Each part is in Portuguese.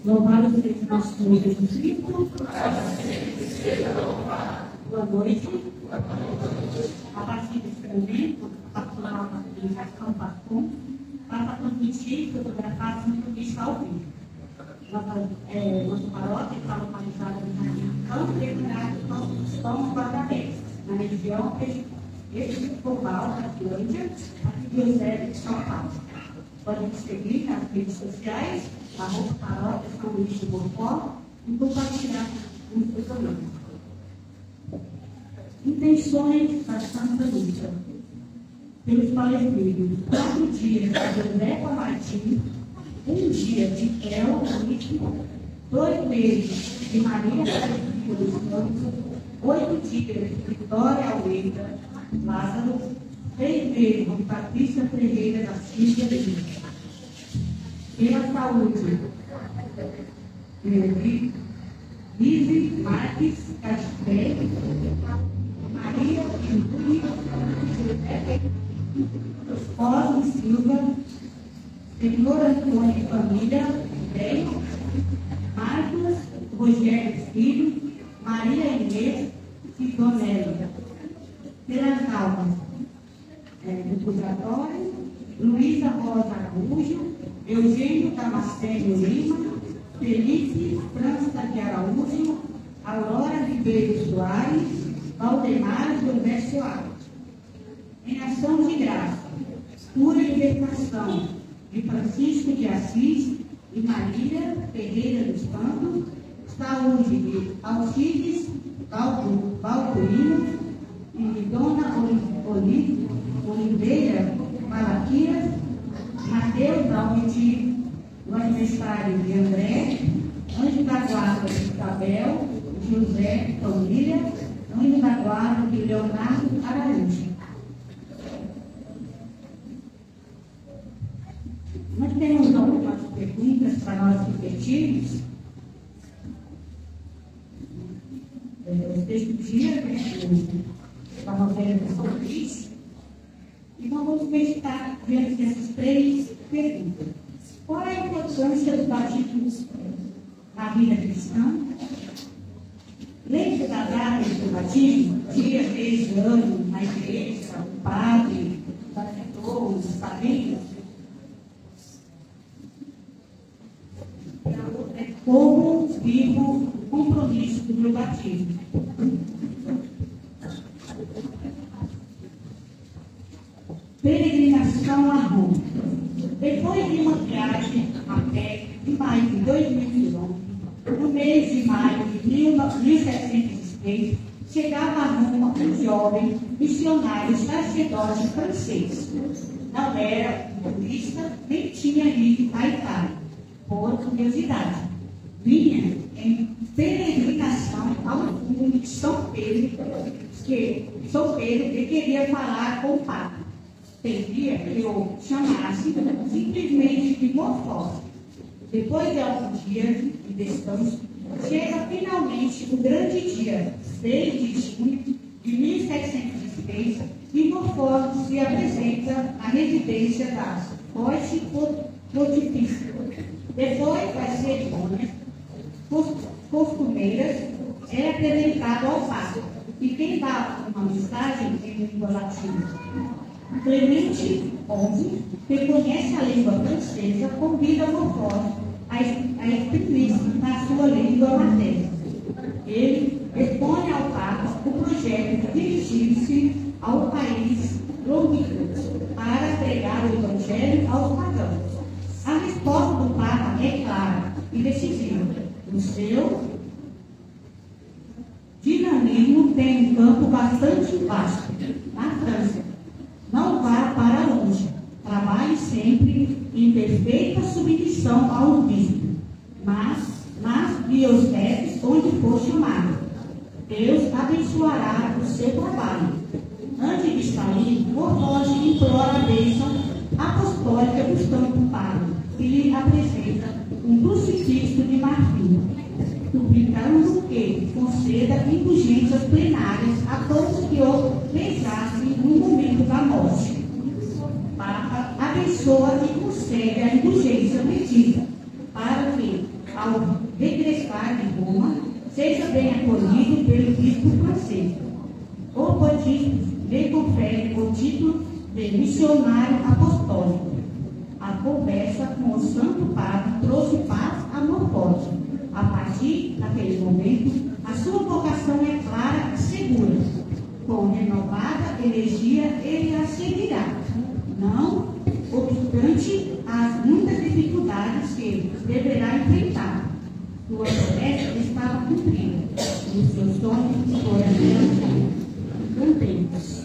Louvado seja nosso Senhor Jesus Cristo. Boa noite. A partir desse momento, a pastoral da comunicação PASCOM passa a transmitir fotografadas no YouTube ao vivo. Nossa paróquia está localizada no Jardim Campo de São Guarda-Pés, na região episcopal da Finlândia, arquidiocese de São Paulo. Pode nos seguir nas redes sociais, @paróquia São Luís de Borpó, e compartilhar o seu programa. Intenções da Santa Missa. Pelos falecidos, 4 dias de José Martins, 1 dia de Ela Luiz, 2 meses de Maria dos Santos, 8 dias de Vitória Almeida Lázaro, 6 meses de Patrícia Ferreira da Silva Lima. Pela saúde de Lise Marques Casté, Maria Júlia, Cosme Silva, Senhor Antônio de Família, 10, Marcos Rogério Filho, Maria Inês e Donella. Pelas almas do purgatório, Luísa Rosa Araújo, Eugênio Damasceno Lima, Felipe França de Araújo, Aurora Ribeiro Soares, Valdemar José Soares. Em ação de graça, pura libertação de Francisco de Assis e Maria Ferreira dos Santos, saúde de Alcides Balduino e Dona Oliveira Malaquias, Mateus Alves, o aniversário de André, Anjo da Guarda de Isabel, José Família, Anjo da Guarda de Leonardo Araújo. Nós temos algumas perguntas para nós refletirmos. O texto do dia, da novela de São Luís, e nós vamos meditar diante dessas 3 perguntas. Qual é a importância do batismo na vida cristã? Lembre das datas do batismo, dia, mês, ano, na igreja, o padre, o batedor, os padrinhos. Como vivo o compromisso do meu batismo. Peregrinação a Roma. Depois de uma viagem a pé de mais de 2.000 quilômetros, no mês de maio de 1703, chegava a Roma um jovem missionário sacerdote francês. Não era turista, nem tinha ido à Itália, por curiosidade. Vinha em peregrinação ao fundo de São Pedro, que queria falar com o Papa. Pedia que eu chamasse simplesmente de Morfose. Depois de alguns dias de descanso, chega finalmente o grande dia, 6 de junho de 1703, e Morfose se apresenta na residência das Cortes Pontifícias. Depois das cerimônias costumeiras, é apresentado ao Papa, e quem dá uma mensagem em língua latina. Clemente XI, que conhece a língua francesa, convida Morfose a exprimir-se na sua língua materna. Ele expõe ao Papa o projeto de dirigir-se ao país longínquo para pregar o Evangelho aos pagãos. A resposta do Papa é clara e decisiva. O seu dinamismo tem um campo bastante vasto. Na França, não vá para longe. Trabalhe sempre em perfeita submissão ao bispo, mas nas dioceses onde for chamado. Deus abençoará o seu trabalho. Antes de sair, Morfose implora a bênção apostólica do Santo Padre e lhe apresenta um crucifixo de marfim, suplicando que conceda indulgências plenárias a todos que o pensassem no momento da morte. Papa abençoa e concede a indulgência pedida, para que, ao regressar de Roma, seja bem acolhido pelo bispo Francisco. O budismo lhe confere o título de missionário apostólico. A conversa com o Santo Padre trouxe paz a Morfódio. A partir daquele momento, a sua vocação é clara e segura. Com renovada energia, ele a seguirá, não obstante as muitas dificuldades que deverá enfrentar. Sua promessa estava cumprida, e os seus sonhos foram cumpridos.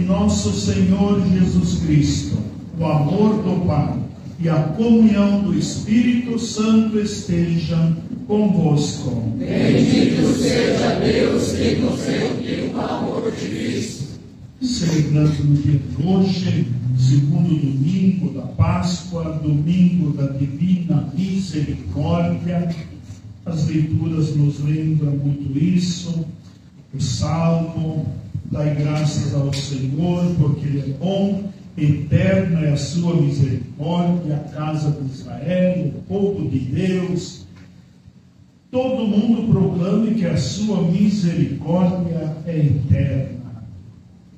Nosso Senhor Jesus Cristo, o amor do Pai e a comunhão do Espírito Santo estejam convosco. Bendito seja Deus que nos reuniu no amor de Cristo. Celebrando no dia de hoje, segundo domingo da Páscoa, domingo da Divina Misericórdia, as leituras nos lembram muito isso. O Salmo: dai graças ao Senhor, porque Ele é bom, eterna é a sua misericórdia, a casa de Israel, o povo de Deus. Todo mundo proclame que a sua misericórdia é eterna.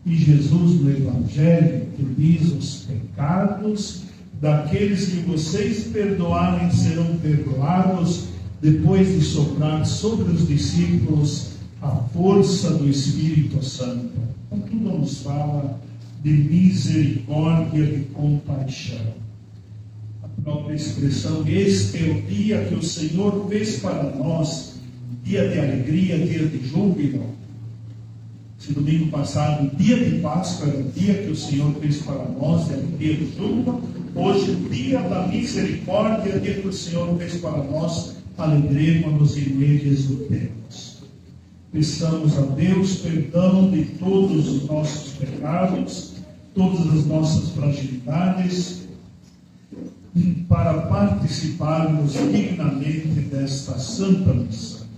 E Jesus no Evangelho que diz: os pecados daqueles que vocês perdoarem serão perdoados, depois de soprar sobre os discípulos a força do Espírito Santo. Então, tudo nos fala de misericórdia, de compaixão. A própria expressão: este é o dia que o Senhor fez para nós, dia de alegria, dia de júbilo. Esse domingo passado, dia de Páscoa, era o dia que o Senhor fez para nós, era o dia de júbilo. Hoje, dia da misericórdia, dia que o Senhor fez para nós, alegremos-nos e nele exultemos. Peçamos a Deus perdão de todos os nossos pecados, todas as nossas fragilidades, para participarmos dignamente desta Santa Missa.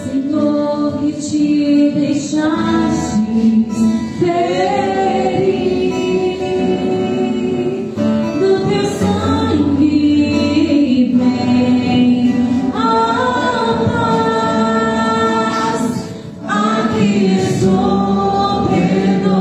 Senhor, que te deixastes ferir do teu sangue, vem a paz. Aqui estou, perdoa-me.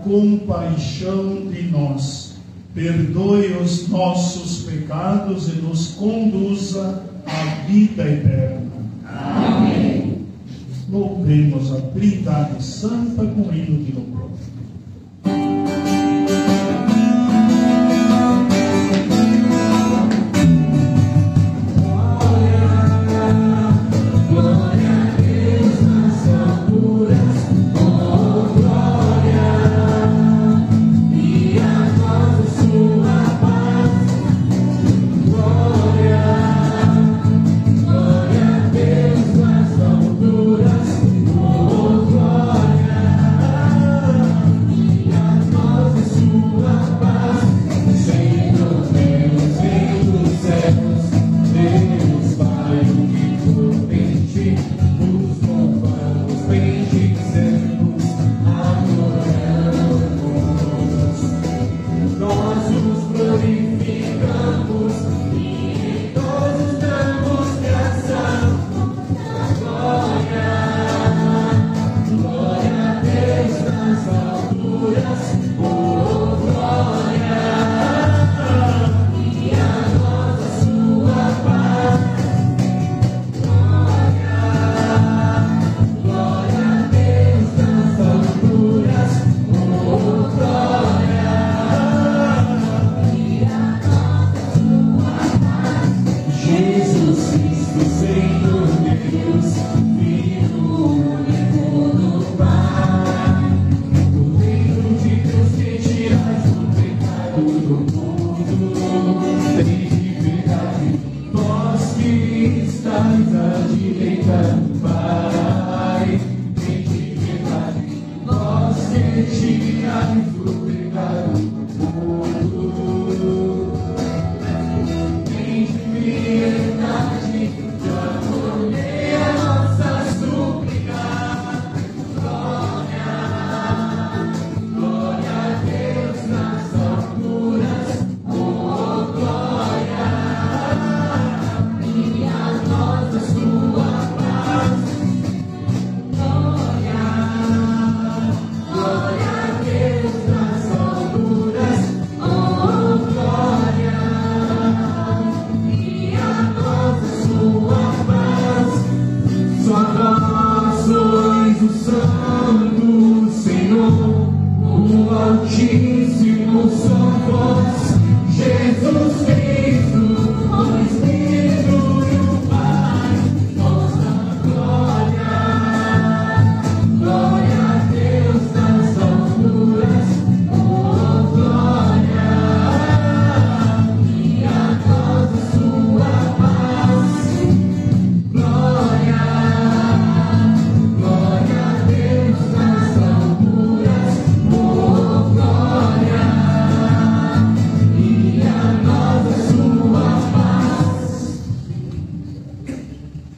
Compaixão de nós, perdoe os nossos pecados e nos conduza à vida eterna. Amém. Louvemos a Trindade Santa com o hino de louvor. Glória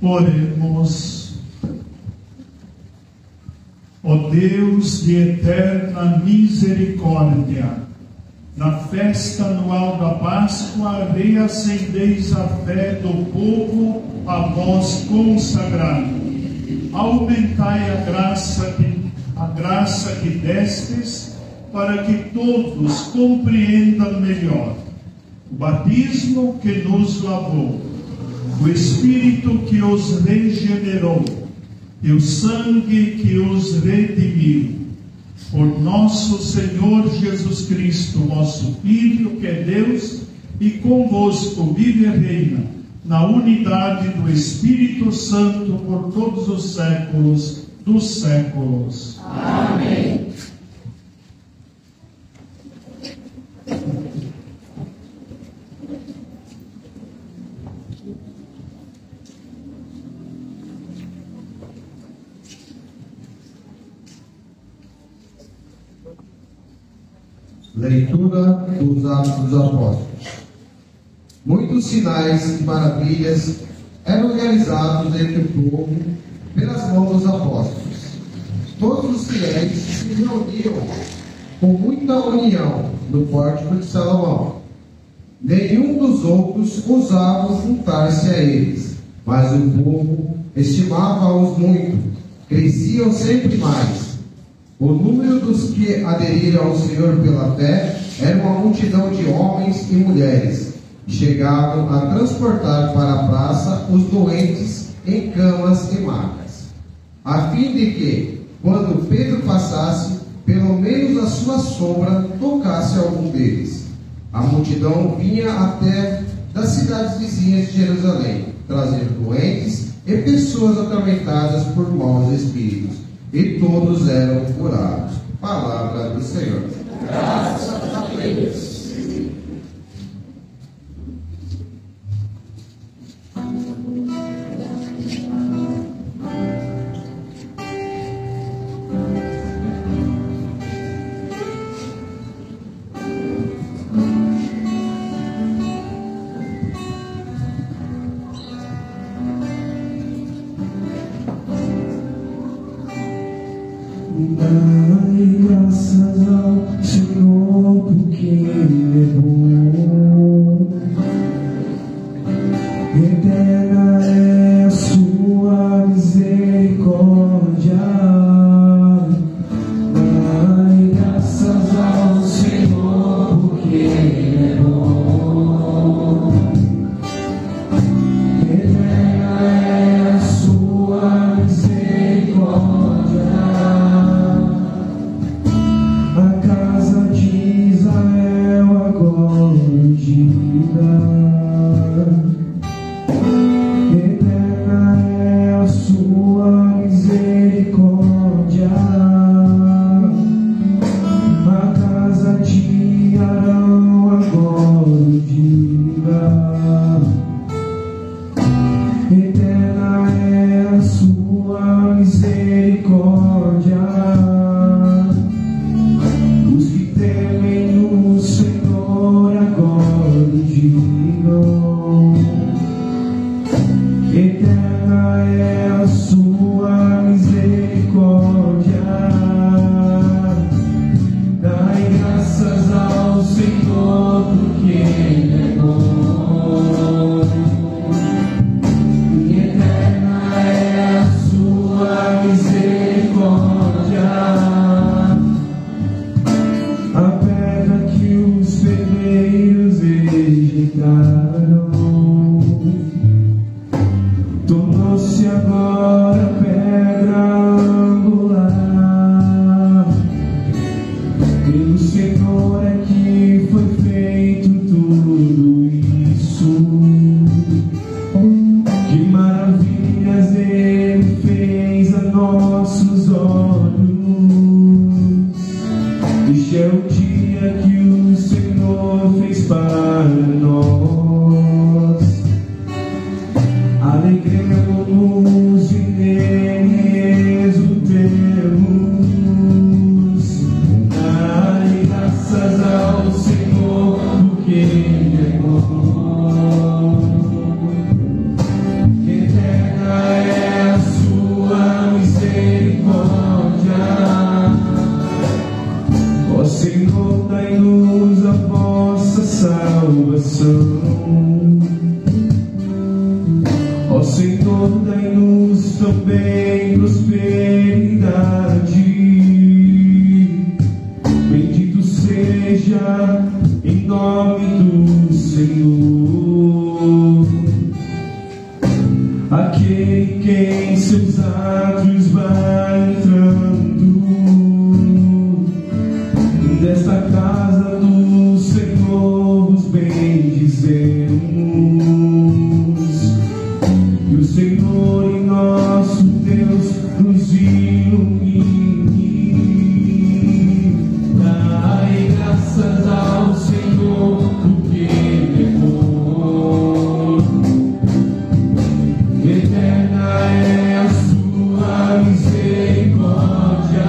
Oremos. Ó Deus de eterna misericórdia, na festa anual da Páscoa, reacendeis a fé do povo a vós consagrado. Aumentai a graça que destes, para que todos compreendam melhor o batismo que nos lavou, o Espírito que os regenerou e o sangue que os redimiu. Por nosso Senhor Jesus Cristo, vosso Filho, que é Deus, e convosco vive e reina, na unidade do Espírito Santo, por todos os séculos dos séculos. Amém. Leitura dos Atos dos Apóstolos. Muitos sinais e maravilhas eram realizados entre o povo pelas mãos dos apóstolos. Todos os fiéis se reuniam com muita união no pórtico de Salomão. Nenhum dos outros ousava juntar-se a eles, mas o povo estimava-os muito, cresciam sempre mais. O número dos que aderiram ao Senhor pela fé era uma multidão de homens e mulheres, e chegavam a transportar para a praça os doentes em camas e macas, a fim de que, quando Pedro passasse, pelo menos a sua sombra tocasse algum deles. A multidão vinha até das cidades vizinhas de Jerusalém, trazendo doentes e pessoas atormentadas por maus espíritos, e todos eram curados. Palavra do Senhor. Graças a Deus. Dai graças ao Senhor, porque Ele é bom. Eterna é a sua misericórdia. Dai graças ao Senhor, porque Ele é bom. Eterna é a sua misericórdia. Eterna Ó Senhor, dai-nos também prosperidade. Bendito seja em nome do Senhor aquele que em seus átrios vai entrando. Desta casa do Senhor vos bendizemos. Que o Senhor e nosso Deus nos ilumine. Dai graças ao Senhor, porque Ele é bom. Eterna é a sua misericórdia.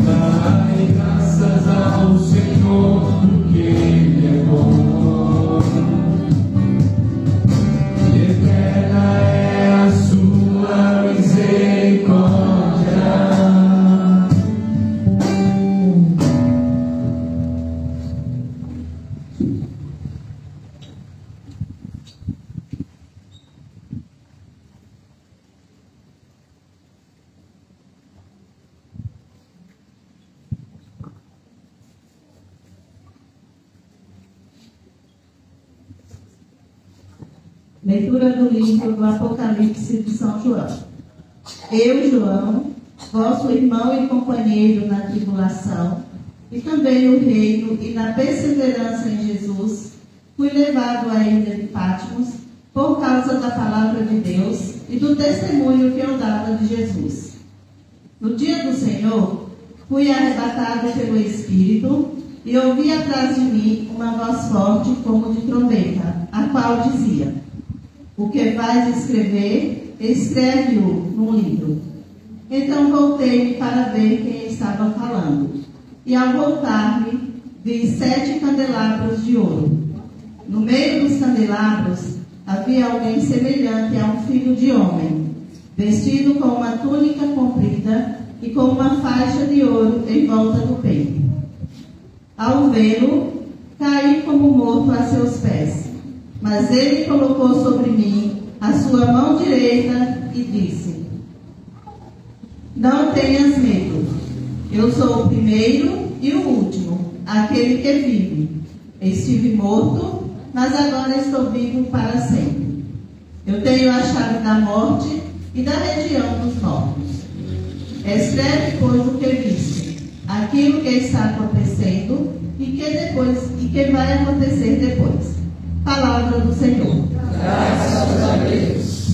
Dai graças ao Senhor, porque Ele é bom. Eterna é a sua misericórdia. Leitura do livro do Apocalipse de São João. Eu, João, vosso irmão e companheiro na tribulação, e também no reino e na perseverança em Jesus, fui levado à ilha de Patmos por causa da palavra de Deus e do testemunho que eu dava de Jesus. No dia do Senhor, fui arrebatado pelo Espírito e ouvi atrás de mim uma voz forte como de trombeta, a qual dizia: o que vais escrever, escreve-o num livro. Então voltei para ver quem estava falando. E ao voltar-me, vi 7 candelabros de ouro. No meio dos candelabros havia alguém semelhante a um filho de homem, vestido com uma túnica comprida e com uma faixa de ouro em volta do peito. Ao vê-lo, caí como morto a seus pés. Mas ele colocou sobre mim a sua mão direita e disse: não tenhas medo. Eu sou o primeiro e o último, aquele que vive. Estive morto, mas agora estou vivo para sempre. Eu tenho a chave da morte e da região dos mortos. Escreve, pois, o que viste, aquilo que está acontecendo e que vai acontecer depois. Palavra do Senhor. Graças a Deus.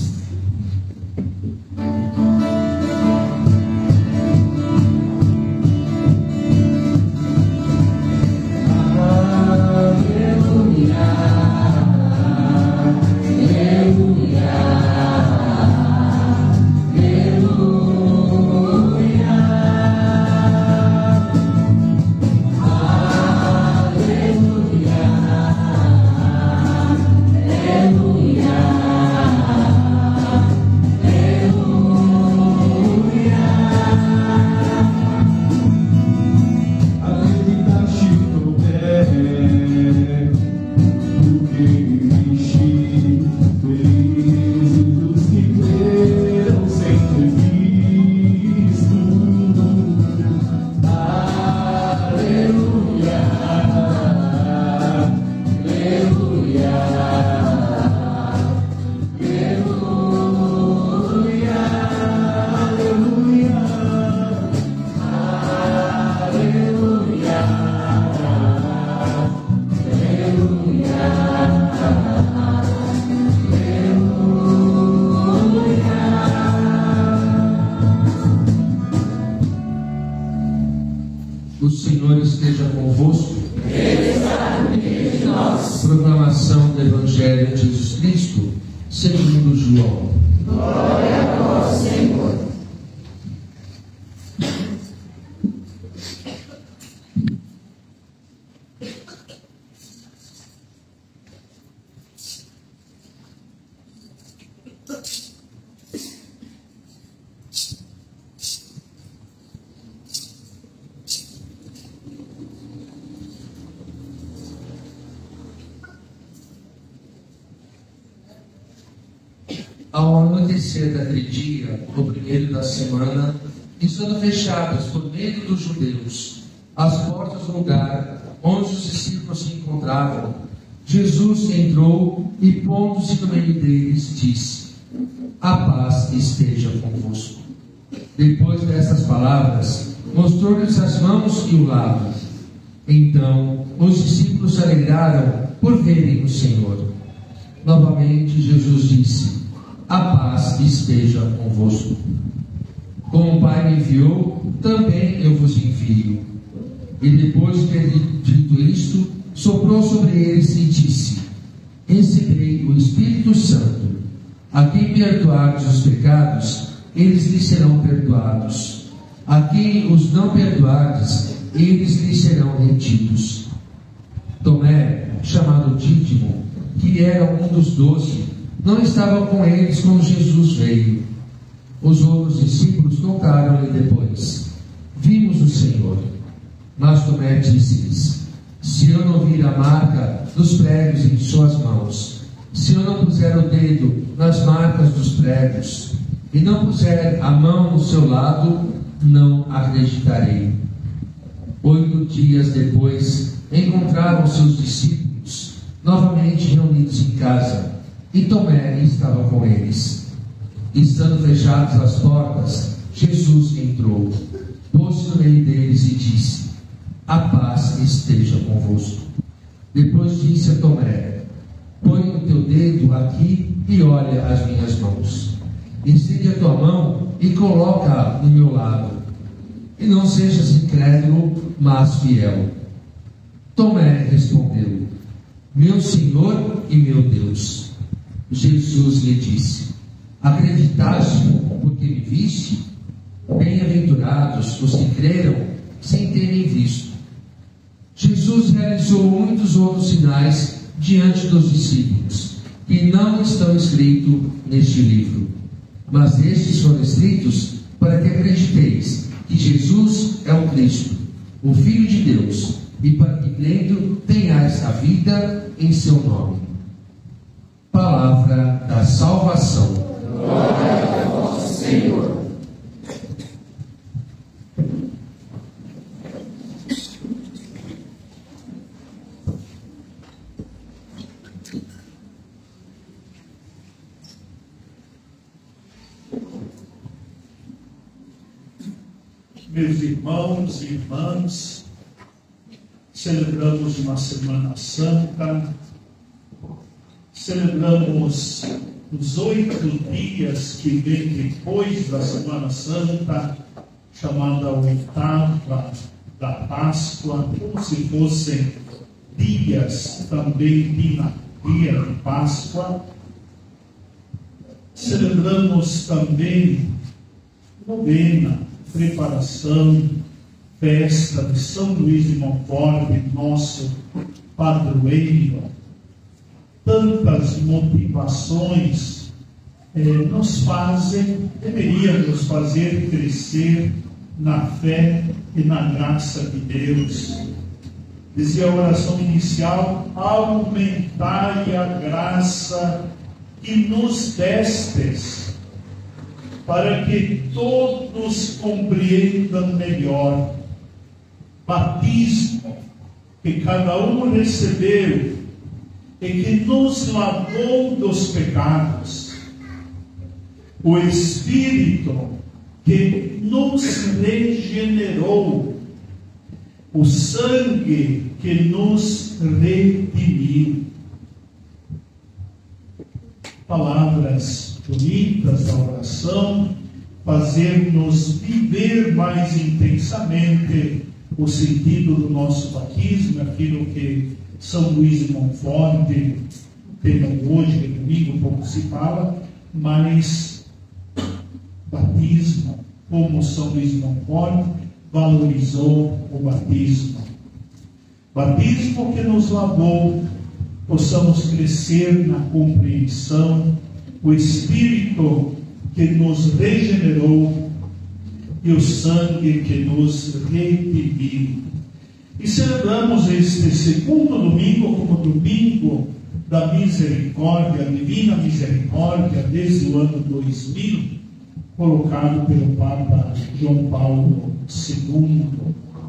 O Senhor esteja convosco. Proclamação do Evangelho de Jesus Cristo, segundo João. Glória a vós, Senhor. Ao anoitecer daquele dia, no primeiro da semana, estando fechadas por medo dos judeus as portas do lugar onde os discípulos se encontravam, Jesus entrou e, pondo-se no meio deles, disse: a paz esteja convosco. Depois dessas palavras, mostrou-lhes as mãos e o lado. Então os discípulos se alegraram por verem o Senhor. Novamente Jesus disse: a paz esteja convosco. Como o Pai me enviou, também eu vos envio. E depois de ter dito isto, soprou sobre eles e disse: recebei o Espírito Santo. A quem perdoardes os pecados, eles lhes serão perdoados. A quem os não perdoardes, eles lhes serão retidos. Tomé, chamado Dídimo, que era um dos 12, não estava com eles quando Jesus veio. Os outros discípulos contaram-lhe depois: vimos o Senhor. Mas Tomé disse-lhes: se eu não vir a marca dos pregos em suas mãos, se eu não puser o dedo nas marcas dos pregos, e não puser a mão no seu lado, não acreditarei. 8 dias depois, encontraram seus discípulos novamente reunidos em casa, e Tomé estava com eles. Estando fechadas as portas, Jesus entrou, pôs-se no meio deles e disse: a paz esteja convosco. Depois disse a Tomé: põe o teu dedo aqui e olha as minhas mãos. Estende a tua mão e coloca-a no meu lado. E não sejas incrédulo, mas fiel. Tomé respondeu: meu Senhor e meu Deus. Jesus lhe disse: acreditaste porque me viste? Bem-aventurados os que creram sem terem visto. Jesus realizou muitos outros sinais diante dos discípulos, que não estão escritos neste livro. Mas estes foram escritos para que acrediteis que Jesus é o Cristo, o Filho de Deus, e para que crendo tenhais a vida em seu nome. Palavra da salvação. Glória a vós, Senhor. Meus irmãos e irmãs, celebramos uma Semana Santa, celebramos os 8 dias que vêm depois da Semana Santa, chamada oitava da Páscoa, como se fossem dias também dia de Páscoa. Celebramos também novena, preparação, festa de São Luís de Montfort, nosso padroeiro. Tantas motivações deveriam nos fazer crescer na fé e na graça de Deus. Dizia a oração inicial: aumentai a graça que nos destes, para que todos compreendam melhor. Batismo que cada um recebeu e que nos lavou dos pecados. O Espírito que nos regenerou. O sangue que nos redimiu. Palavras bonitas da oração, fazer-nos viver mais intensamente o sentido do nosso batismo, aquilo que São Luís de Montfort, tema hoje, domingo, pouco se fala, mas batismo, como São Luís de Montfort valorizou o batismo. Batismo que nos lavou, possamos crescer na compreensão, o Espírito que nos regenerou e o sangue que nos redimiu. E celebramos este segundo domingo como domingo da misericórdia, divina misericórdia, desde o ano 2000, colocado pelo Papa João Paulo II.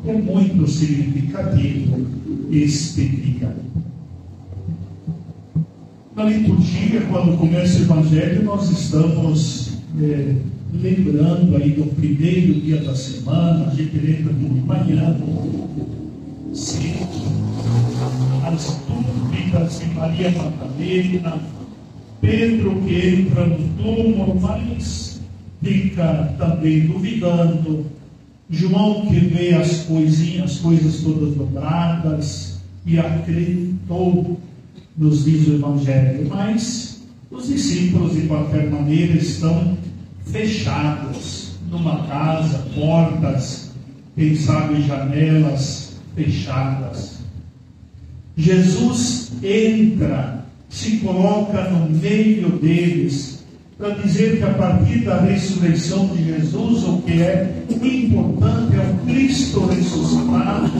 É muito significativo este dia. Na liturgia, quando começa o Evangelho, nós estamos lembrando aí do primeiro dia da semana. A gente lembra de manhã, cedo, as dúvidas de Maria Madalena, Pedro que entra no túmulo, mas fica também duvidando, João que vê as coisas todas dobradas e acreditou, nos diz o Evangelho. Mas os discípulos, de qualquer maneira, estão fechados numa casa, portas, quem sabe janelas fechadas. Jesus entra, se coloca no meio deles, para dizer que a partir da ressurreição de Jesus, o que é importante é o Cristo ressuscitado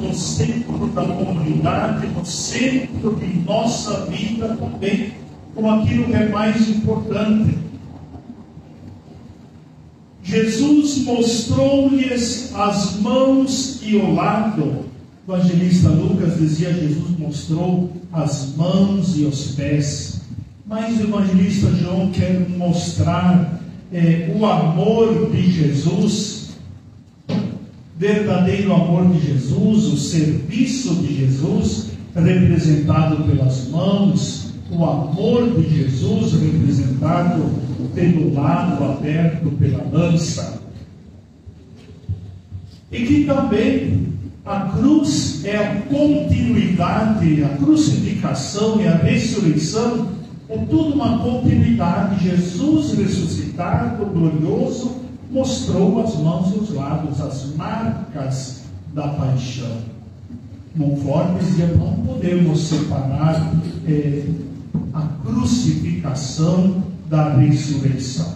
no centro da comunidade, no centro de nossa vida também, com aquilo que é mais importante. Jesus mostrou-lhes as mãos e o lado. O evangelista Lucas dizia: Jesus mostrou as mãos e os pés. Mas o evangelista João quer mostrar o amor de Jesus, verdadeiro amor de Jesus, o serviço de Jesus, representado pelas mãos, o amor de Jesus, representado pelo lado aberto, pela lança. E que também a cruz é a continuidade, a crucificação e a ressurreição é tudo uma continuidade. Jesus ressuscitado, glorioso, mostrou as mãos e os lados, as marcas da paixão. Conforme dizia, não podemos separar a crucificação da ressurreição.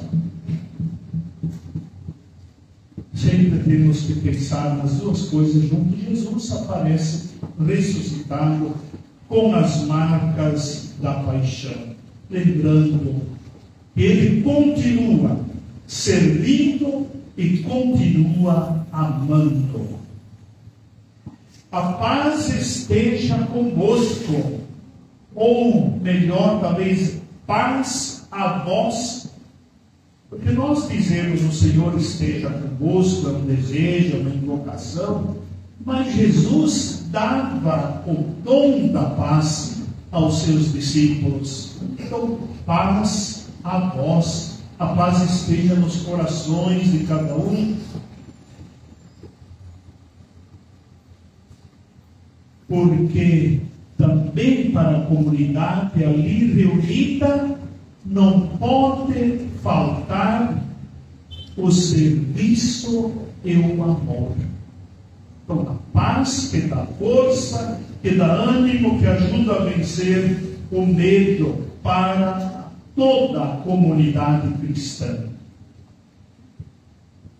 Sempre temos que pensar nas duas coisas juntas. Jesus aparece ressuscitado com as marcas da paixão, lembrando que ele continua servindo e continua amando. A paz esteja convosco, ou melhor, talvez, paz a vós. Porque nós dizemos o Senhor esteja convosco, é um desejo, é uma invocação, mas Jesus dava o dom da paz aos seus discípulos. Então, paz a vós, a paz esteja nos corações de cada um. Porque também para a comunidade ali reunida não pode faltar o serviço e o amor. Então, a paz que dá força, que dá ânimo, que ajuda a vencer o medo para toda a comunidade cristã.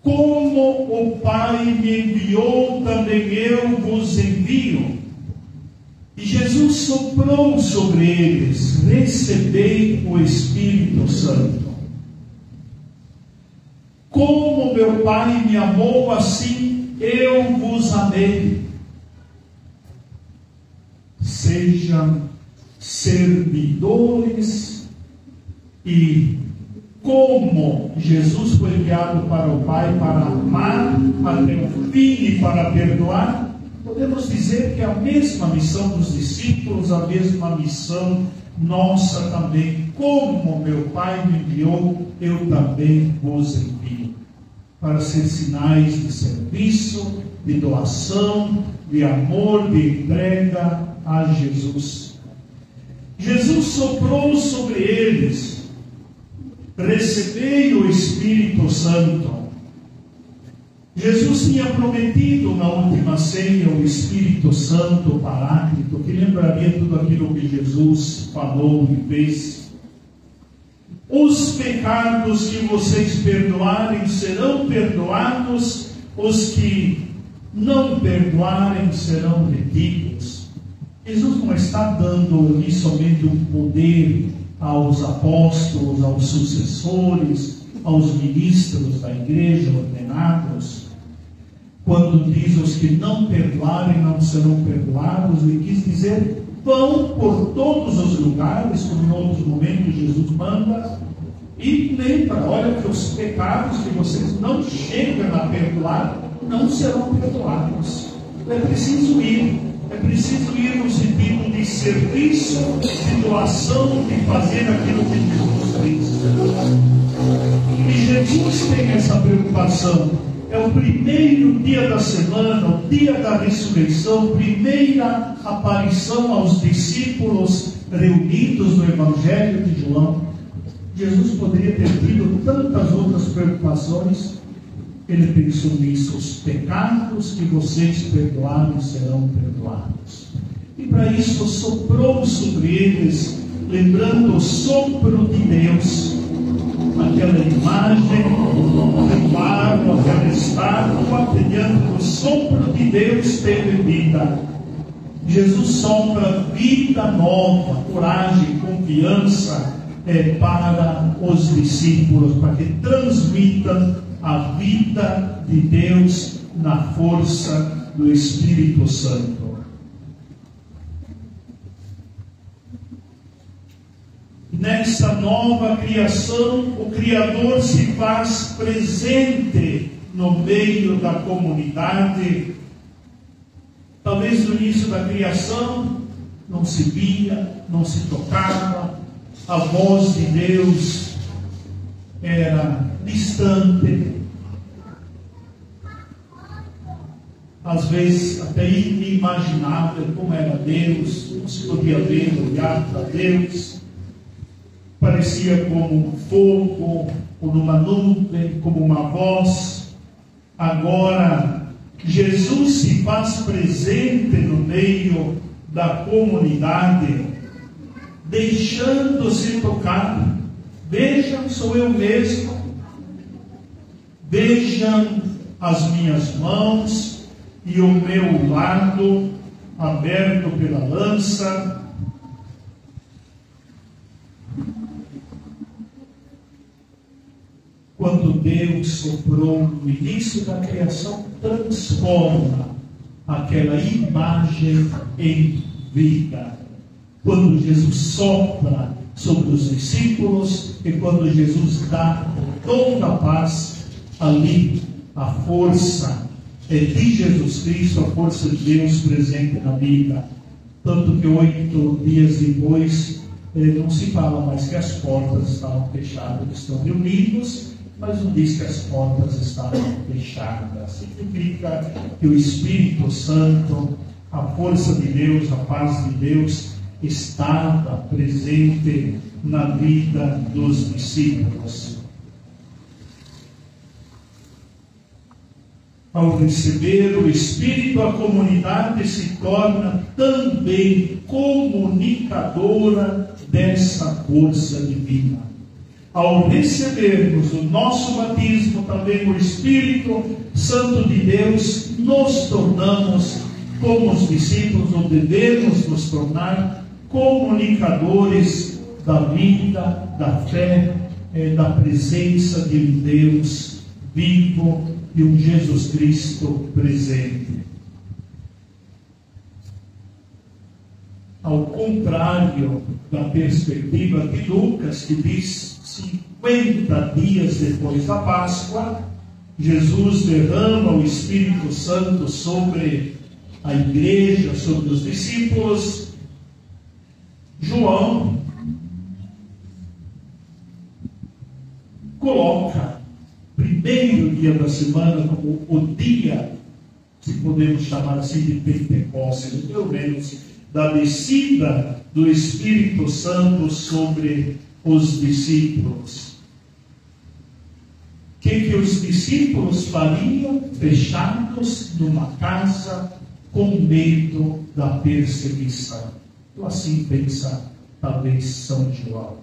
Como o Pai me enviou, também eu vos envio. E Jesus soprou sobre eles: recebei o Espírito Santo. Como meu Pai me amou, assim eu vos amei. Sejam servidores. E como Jesus foi enviado para o Pai para amar até o fim e para perdoar, podemos dizer que a mesma missão dos discípulos, a mesma missão nossa também. Como meu Pai me enviou, eu também vos envio, para ser sinais de serviço, de doação, de amor, de entrega a Jesus. Jesus soprou sobre eles: recebei o Espírito Santo. Jesus tinha prometido na última ceia o Espírito Santo, o Paráclito, que lembraria tudo aquilo que Jesus falou e fez. Os pecados que vocês perdoarem serão perdoados, os que não perdoarem serão retidos. Jesus não está dando somente um poder aos apóstolos, aos sucessores, aos ministros da igreja ordenados. Quando diz: os que não perdoarem não serão perdoados, ele quis dizer: vão por todos os lugares, como em outros momentos Jesus manda, e lembra, olha, que os pecados que vocês não chegam a perdoar não serão perdoados. É preciso ir no sentido de serviço, de doação, de fazer aquilo que Jesus fez. E Jesus tem essa preocupação. É o primeiro dia da semana, o dia da ressurreição, primeira aparição aos discípulos reunidos no Evangelho de João. Jesus poderia ter tido tantas outras preocupações. Ele pensou nisso: os pecados que vocês perdoaram serão perdoados. E para isso soprou sobre eles, lembrando o sopro de Deus, aquela imagem do barro, aquela estátua, mediante o sopro de Deus teve vida. Jesus sopra vida nova, coragem, confiança para os discípulos, para que transmitam a vida de Deus na força do Espírito Santo. Nessa nova criação, o Criador se faz presente no meio da comunidade. Talvez no início da criação não se via, não se tocava, a voz de Deus era distante, às vezes até inimaginável como era Deus, não se podia ver, olhar para Deus. Parecia como um fogo, ou numa nuvem, como uma voz. Agora, Jesus se faz presente no meio da comunidade, deixando-se tocar. Vejam, sou eu mesmo. Vejam as minhas mãos e o meu lado aberto pela lança. Quando Deus soprou no início da criação, transforma aquela imagem em vida. Quando Jesus sopra sobre os discípulos e quando Jesus dá o dom da paz, ali a força de Jesus Cristo, a força de Deus presente na vida. Tanto que 8 dias depois, não se fala mais que as portas estavam fechadas. Eles estão reunidos, mas não diz que as portas estavam fechadas. Significa que o Espírito Santo, a força de Deus, a paz de Deus, estava presente na vida dos discípulos. Ao receber o Espírito, a comunidade se torna também comunicadora dessa força divina. Ao recebermos o nosso batismo, também o Espírito Santo de Deus, nos tornamos, como os discípulos, ou devemos nos tornar, comunicadores da vida, da fé, da presença de um Deus vivo, de um Jesus Cristo presente. Ao contrário da perspectiva de Lucas, que diz 50 dias depois da Páscoa, Jesus derrama o Espírito Santo sobre a igreja, sobre os discípulos. João coloca o primeiro dia da semana como o dia, se podemos chamar assim, de Pentecostes, pelo menos da descida do Espírito Santo sobre os discípulos. O que os discípulos fariam fechados numa casa com medo da perseguição? Então assim pensa talvez São João.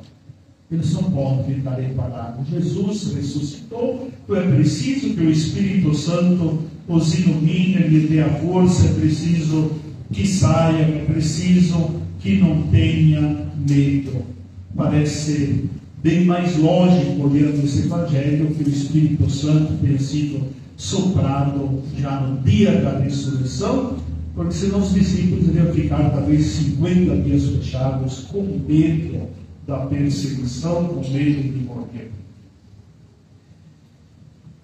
Eles não podem ficar parados. Jesus ressuscitou, então é preciso que o Espírito Santo os ilumine, lhe dê a força, é preciso que saia, é preciso que não tenha medo. Parece bem mais lógico, olhando esse Evangelho, que o Espírito Santo tenha sido soprado já no dia da ressurreição, porque senão os discípulos iriam ficar talvez 50 dias fechados, com medo da perseguição, com medo de morrer.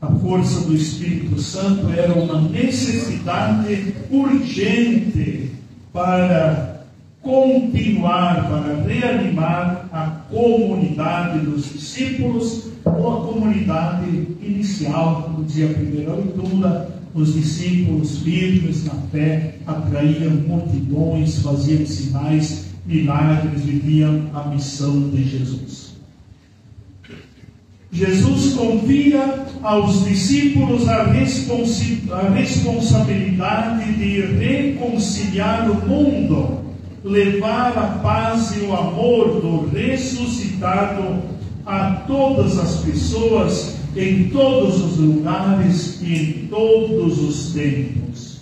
A força do Espírito Santo era uma necessidade urgente para continuar, para reanimar a comunidade dos discípulos, ou a comunidade inicial, como dizia a primeira leitura. Os discípulos firmes na fé atraíam multidões, faziam sinais, milagres, viviam a missão de Jesus. Jesus confia aos discípulos a responsabilidade de reconciliar o mundo, levar a paz e o amor do ressuscitado a todas as pessoas, em todos os lugares e em todos os tempos.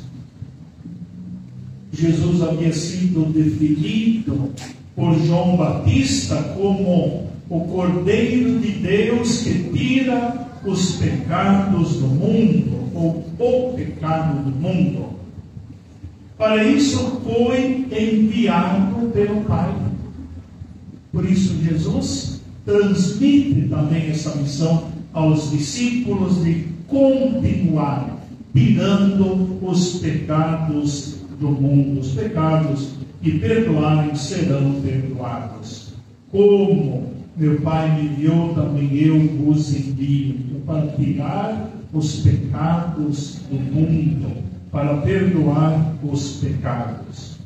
Jesus havia sido definido por João Batista como o Cordeiro de Deus que tira os pecados do mundo, ou o pecado do mundo. Para isso foi enviado pelo Pai. Por isso Jesus transmite também essa missão aos discípulos de continuar tirando os pecados do mundo. Os pecados que perdoarem serão perdoados. Como meu Pai me enviou, também eu vos envio, para tirar os pecados do mundo, para perdoar os pecados.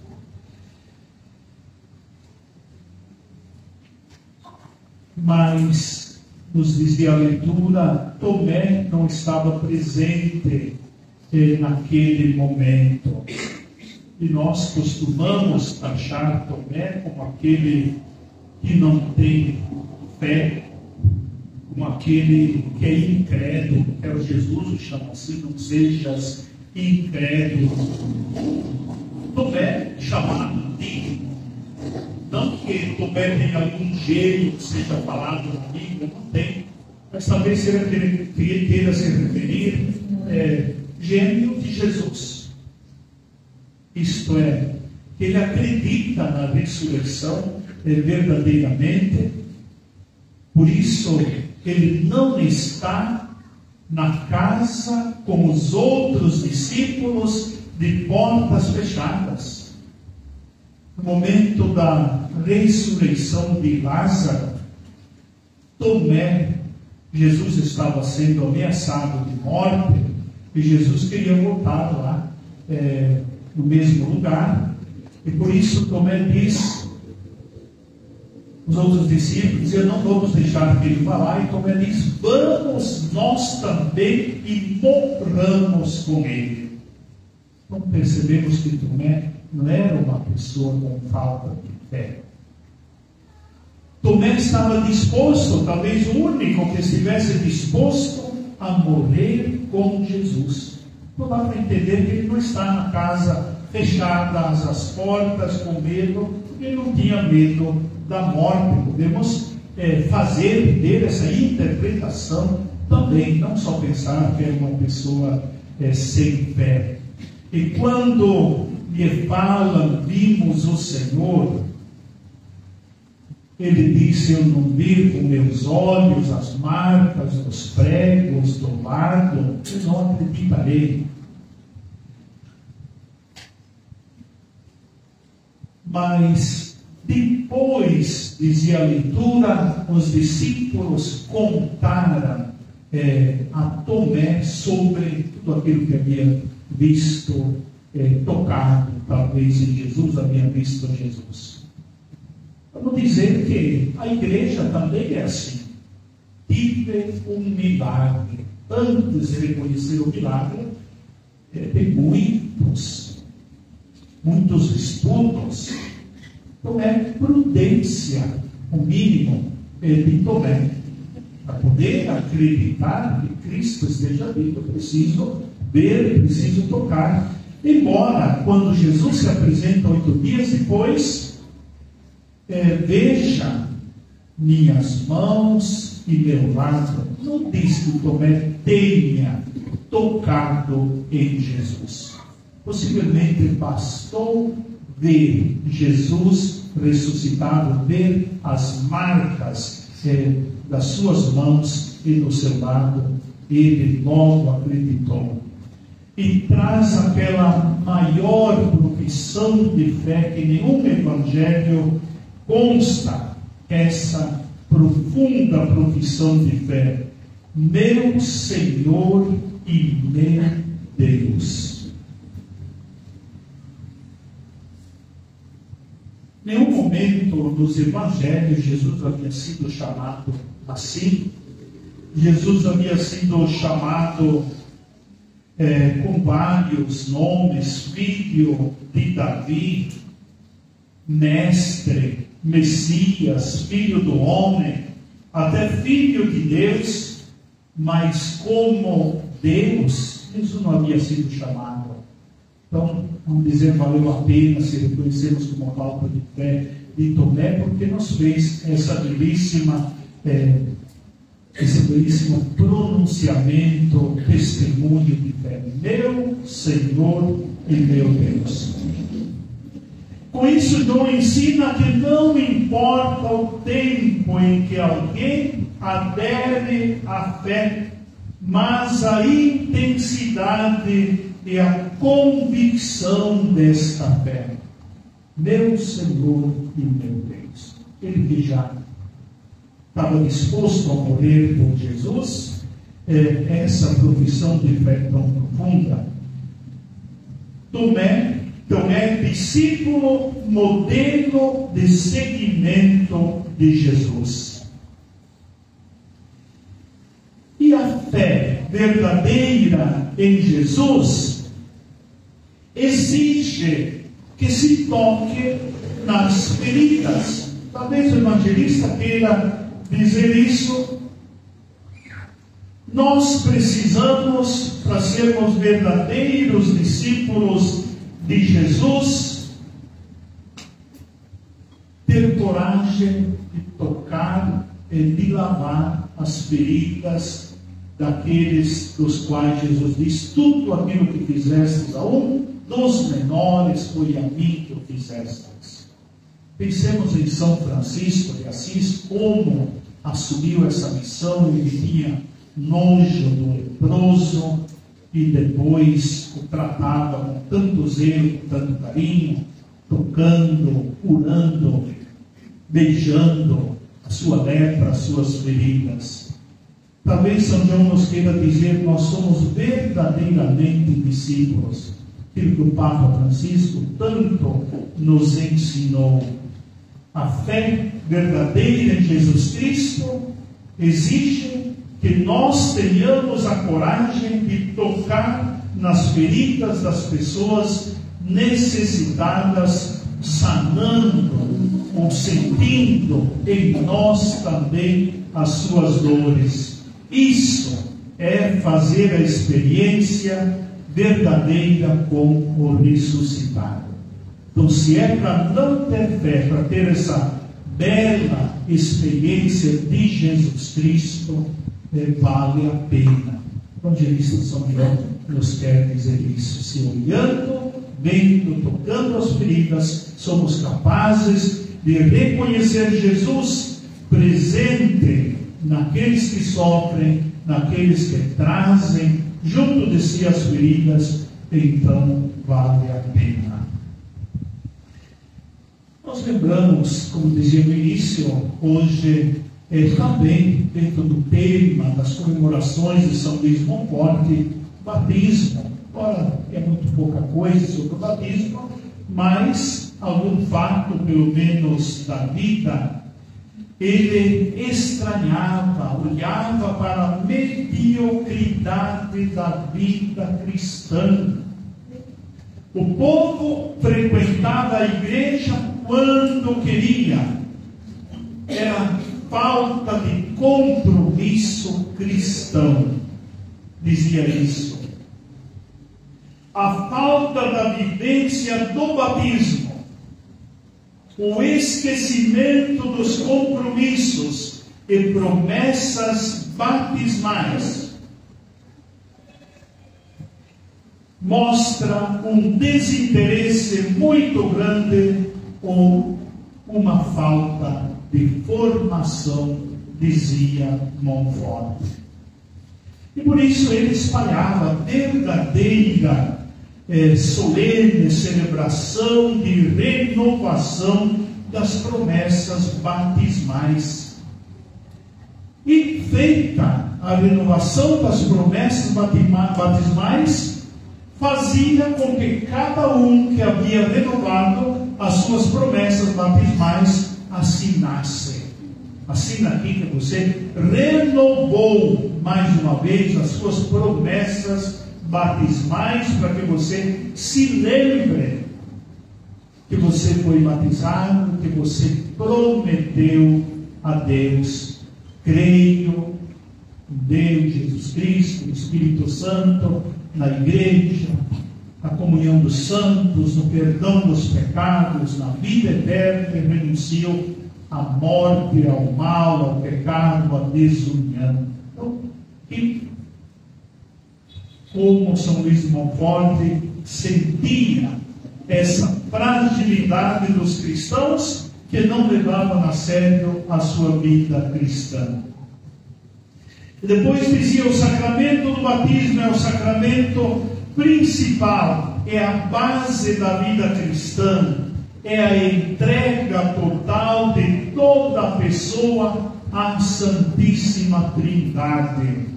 Mas, nos dizia a leitura, Tomé não estava presente naquele momento. E nós costumamos taxar Tomé como aquele que não tem fé, como aquele que é incrédulo. Jesus o chama assim: não sejas incrédulo. Tomé chamado de, não que Tomé tenha algum gênio que seja falado na Bíblia, não tem, mas talvez ele queira se referir gênio de Jesus. Isto é, que ele acredita na ressurreição verdadeiramente, por isso ele não está na casa com os outros discípulos de portas fechadas. No momento da ressurreição de Lázaro, Tomé, Jesus estava sendo ameaçado de morte, e Jesus queria voltar lá, no mesmo lugar, e por isso Tomé diz, os outros discípulos diziam: não vamos deixar que ele vá lá, e Tomé diz: vamos nós também e morramos com ele. Então percebemos que Tomé não era uma pessoa com falta de fé. Tomé estava disposto, talvez o único que estivesse disposto a morrer com Jesus. Não dá para entender que ele não está na casa fechadas as portas com medo, porque ele não tinha medo da morte. Podemos fazer dele essa interpretação também, não só pensar que é uma pessoa sem fé. E quando lhe falam: vimos o Senhor, ele disse: eu não vi com meus olhos as marcas dos pregos do lado, eu não acreditarei. Mas depois, dizia a leitura, os discípulos contaram a Tomé sobre tudo aquilo que havia visto, tocado, talvez em Jesus, havia visto Jesus. Vamos dizer que a igreja também é assim. Tive um milagre. Antes de reconhecer o milagre, tem muitos estudos. Então prudência, o mínimo de Tomé. Para poder acreditar que Cristo esteja vivo, eu preciso ver, eu preciso tocar. Embora, quando Jesus se apresenta 8 dias depois, veja minhas mãos e meu lado, não diz que Tomé tenha tocado em Jesus. Possivelmente bastou ver Jesus ressuscitado, ver as marcas das suas mãos e do seu lado. Ele logo acreditou. E traz aquela maior profissão de fé que nenhum evangelho consta, essa profunda profissão de fé: meu Senhor e meu Deus. Em nenhum momento dos evangelhos Jesus havia sido chamado assim. Jesus havia sido chamado com vários nomes: filho de Davi, mestre, Messias, filho do homem, até filho de Deus. Mas como Deus, Jesus não havia sido chamado. Então, vamos dizer, valeu a pena se reconhecermos como falta de fé de Tomé, porque nos fez esse belíssimo pronunciamento, testemunho de fé: meu Senhor e meu Deus. Com isso, João ensina que não importa o tempo em que alguém adere à fé, mas a intensidade e a convicção desta fé. Meu Senhor e meu Deus. Ele que já estava disposto a morrer por Jesus, essa profissão de fé tão profunda. Tomé, discípulo, modelo de seguimento de Jesus. E a fé verdadeira em Jesus exige que se toque nas feridas. Talvez o evangelista queira dizer isso. Nós precisamos, para sermos verdadeiros discípulos de Jesus, ter coragem de tocar e de lavar as feridas daqueles dos quais Jesus diz: tudo aquilo que fizestes a um dos menores foi a mim que o fizestes. Pensemos em São Francisco de Assis, como assumiu essa missão. Ele tinha nojo do leproso e depois o tratava com tanto zelo, com tanto carinho, tocando, curando, beijando a sua lepra, as suas feridas. Talvez São João nos queira dizer que nós somos verdadeiramente discípulos, aquilo que o Papa Francisco tanto nos ensinou. A fé verdadeira em Jesus Cristo exige que nós tenhamos a coragem de tocar nas feridas das pessoas necessitadas, sanando ou sentindo em nós também as suas dores. Isso é fazer a experiência verdadeira com o ressuscitado. Então, se é para não ter fé, para ter essa bela experiência de Jesus Cristo, vale a pena. O evangelista São João nos quer dizer isso. Se olhando, vendo, tocando as feridas, somos capazes de reconhecer Jesus presente naqueles que sofrem, naqueles que trazem junto de si as feridas, então vale a pena. Nós lembramos, como dizia no início, hoje também dentro do tema das comemorações de São Luís Monforte, batismo. Ora, é muito pouca coisa sobre o batismo, mas algum fato, pelo menos da vida. Ele estranhava, olhava para a mediocridade da vida cristã. O povo frequentava a igreja quando queria. Era falta de compromisso cristão, dizia isso. a falta da vivência do batismo, o esquecimento dos compromissos e promessas batismais, mostra um desinteresse muito grande ou uma falta de formação, dizia Montfort. E por isso ele espalhava verdadeira solene celebração de renovação das promessas batismais. E feita a renovação das promessas batismais, fazia com que cada um que havia renovado as suas promessas batismais assinasse. Assina aqui que você renovou mais uma vez as suas promessas batismais, para que você se lembre que você foi batizado, que você prometeu a Deus. Creio em Deus, Jesus Cristo, no Espírito Santo, na igreja, na comunhão dos santos, no perdão dos pecados, na vida eterna, e renuncio à morte, ao mal, ao pecado, à desunião. Então, como São Luís de Montfort sentia essa fragilidade dos cristãos que não levavam a sério a sua vida cristã. E depois dizia: o sacramento do batismo é o sacramento principal, é a base da vida cristã, é a entrega total de toda a pessoa à Santíssima Trindade.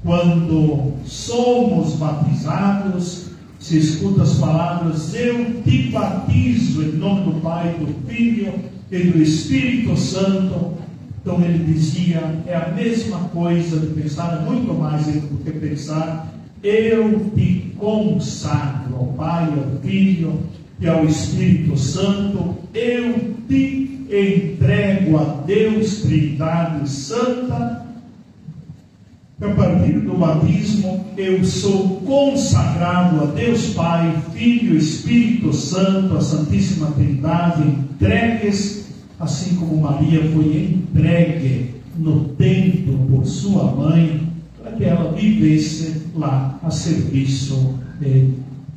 Quando somos batizados, se escuta as palavras: eu te batizo em nome do Pai, do Filho e do Espírito Santo. Então ele dizia, é a mesma coisa de pensar, muito mais do que pensar: eu te consagro ao Pai, ao Filho e ao Espírito Santo, eu te entrego a Deus Trindade Santa. A partir do batismo, eu sou consagrado a Deus Pai, Filho e Espírito Santo, a Santíssima Trindade, entregues, assim como Maria foi entregue no templo por sua mãe, para que ela vivesse lá a serviço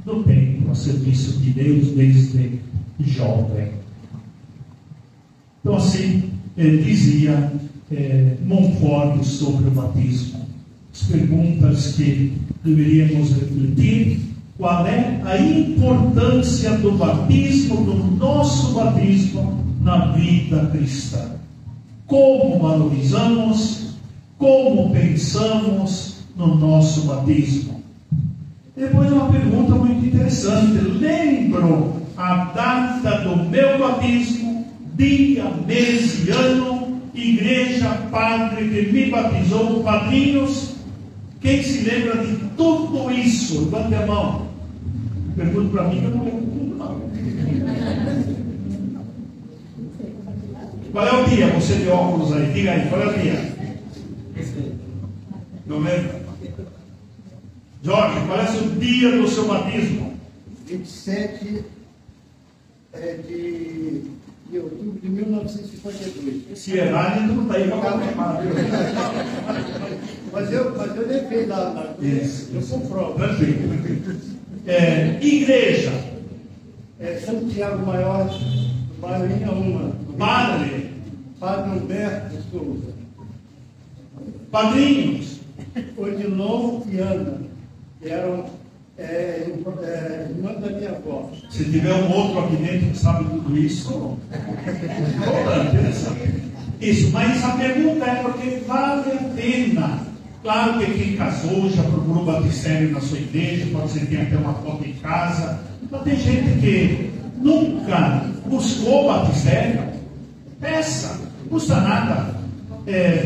do templo, a serviço de Deus desde jovem. Então assim dizia Montfort sobre o batismo. As perguntas que deveríamos refletir: qual é a importância do batismo, do nosso batismo na vida cristã? Como valorizamos, como pensamos no nosso batismo? Depois uma pergunta muito interessante: lembro a data do meu batismo, dia, mês e ano, igreja, padre que me batizou, padrinhos? Quem se lembra de tudo isso? Levante a mão. Pergunta para mim, que eu não lembro tudo, não. Qual é o dia? Você de óculos aí, diga aí, qual é o dia? Não lembra? Jorge, qual é o dia do seu batismo? 27 de outubro de 1952. Se errar, ele não está aí para confirmar. Mas eu defendo lá. Eu comprovo. Tranquilo. Igreja. Santiago Maior, do bairro Inhaúma. Padre Humberto de Souza. Padrinhos. Odilon e Ana, que eram irmãs da minha avó. Se tiver um outro aqui dentro que sabe tudo isso, interessante. Isso, mas a pergunta é porque vale a pena. Claro que quem casou já procurou batistério na sua igreja, pode ser que tenha até uma foto em casa, mas tem gente que nunca buscou batistério. Peça, não custa nada.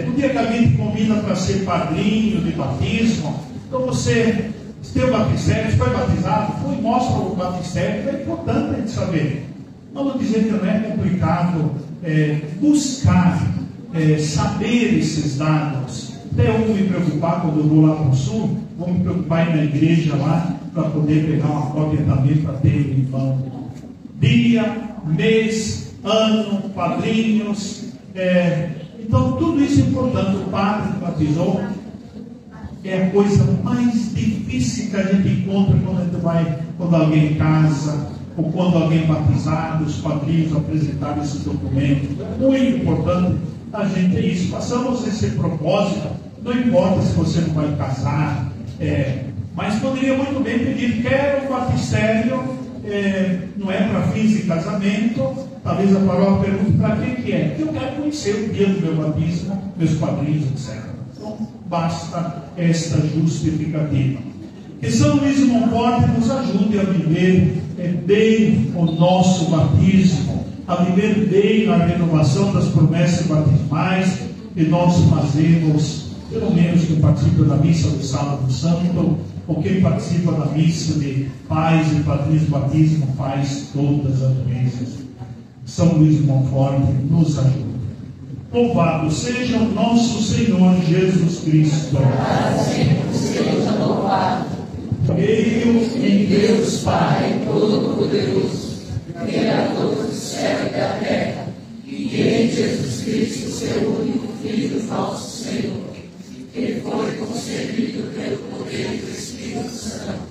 No dia que alguém te convida para ser padrinho de batismo, então você tem o batistério, foi batizado, foi e mostra o batistério. É importante a gente saber. Vamos dizer que não é complicado buscar, saber esses dados. Até eu vou me preocupar quando eu vou lá para o sul, vou me preocupar aí na igreja lá, para poder pegar uma cópia também para ter em mão. Dia, mês, ano, padrinhos. Então, tudo isso é importante. O padre batizou. É a coisa mais difícil que a gente encontra quando alguém casa, ou quando alguém é batizado, os padrinhos apresentaram esse documento. Muito importante a gente é isso. Passamos esse propósito, não importa se você não vai casar, mas poderia muito bem pedir, quero um batistério, não é para fins de casamento. Talvez a paróquia pergunte, para que é? Porque eu quero conhecer o dia do meu batismo, meus padrinhos, etc. Então, basta esta justificativa. Que São Luís de Montfort nos ajude a viver bem o nosso batismo, a viver bem a renovação das promessas batismais que nós fazemos, pelo menos quem participa da missa do Sábado Santo, ou quem participa da missa de pais e padrinhos de batismo faz todas as vezes. São Luís de Montfort nos ajuda. Louvado seja o nosso Senhor Jesus Cristo. Sempre seja louvado. Creio Em Deus Pai Todo-Poderoso, Criador do céu e da terra, e em Jesus Cristo, seu único Filho, nosso Senhor, que foi concebido pelo poder do Espírito Santo,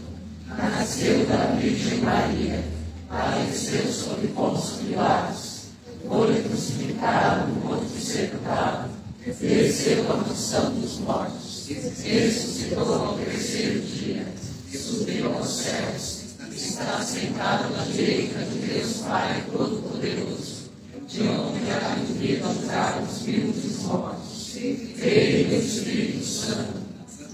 nasceu da Virgem Maria, padeceu sob Pôncio Pilatos, foi crucificado, morto e sepultado, desceu à mansão dos mortos, ressuscitou ao terceiro dia, subiu aos céus, está sentado à direita de Deus Pai Todo-Poderoso, de onde há de vir julgar os vivos e os mortos. Creio no Espírito Santo,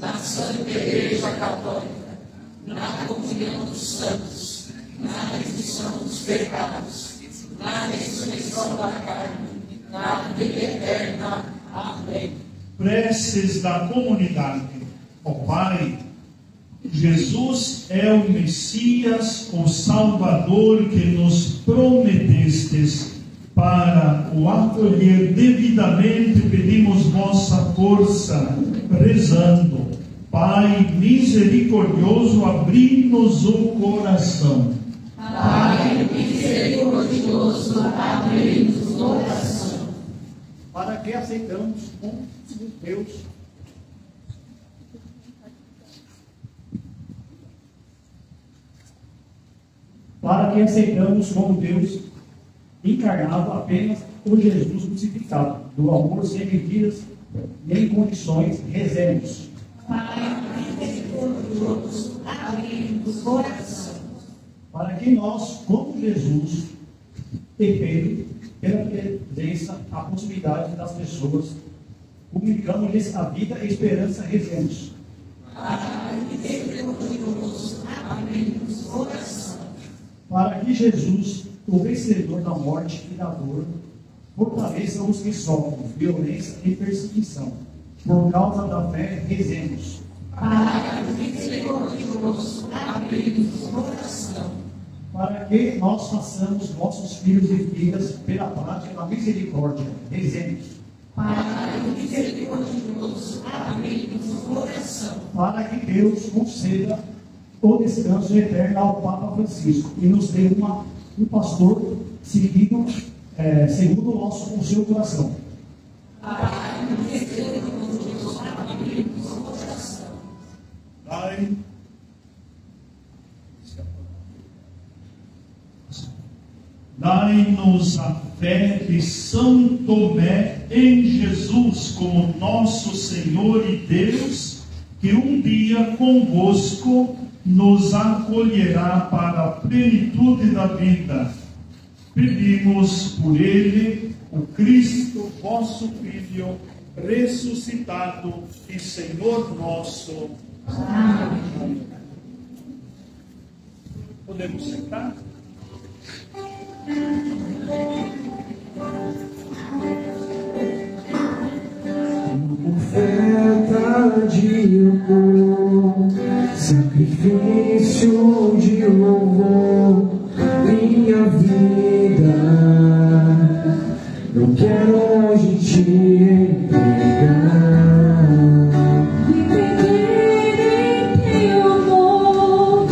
na Santa Igreja Católica, na comunhão dos santos, na remissão dos pecados, na ressurreição da carne, na vida eterna. Amém. Preces da comunidade. Ó Pai, Jesus é o Messias, o Salvador que nos prometestes. Para o acolher devidamente, pedimos vossa força, rezando. Pai misericordioso, abri-nos o coração. Pai misericordioso, abri-nos o coração. Para que aceitamos como Deus encarnado apenas o Jesus crucificado, do amor sem medidas nem condições, rezemos. Pai misericordioso, abri-nos o coração. Para que nós, como Jesus, dependendo pela presença, a possibilidade das pessoas, comunicamos-lhes a vida e a esperança, rezemos. Pai misericordioso, abri-nos o coração. Para que Jesus, o vencedor da morte e da dor, fortaleça os que sofrem violência e perseguição. Por causa da fé, rezemos. Pai misericordioso, abri-nos o coração. Para que nós façamos nossos filhos e filhas pela prática da misericórdia, rezemos. Pai misericordioso, abri-nos o coração. Para que Deus conceda o descanso eterno ao Papa Francisco e nos dê um pastor segundo o seu coração. Pai misericordioso, abri-nos o coração. Dai-nos a fé de São Tomé em Jesus como nosso Senhor e Deus, que um dia convosco nos acolherá para a plenitude da vida. Pedimos por ele, o Cristo, vosso Filho, ressuscitado e Senhor nosso. Amém. Podemos sentar? Oferta de amor, sacrifício de louvor, minha vida, não quero hoje te entregar. E pedir em teu amor,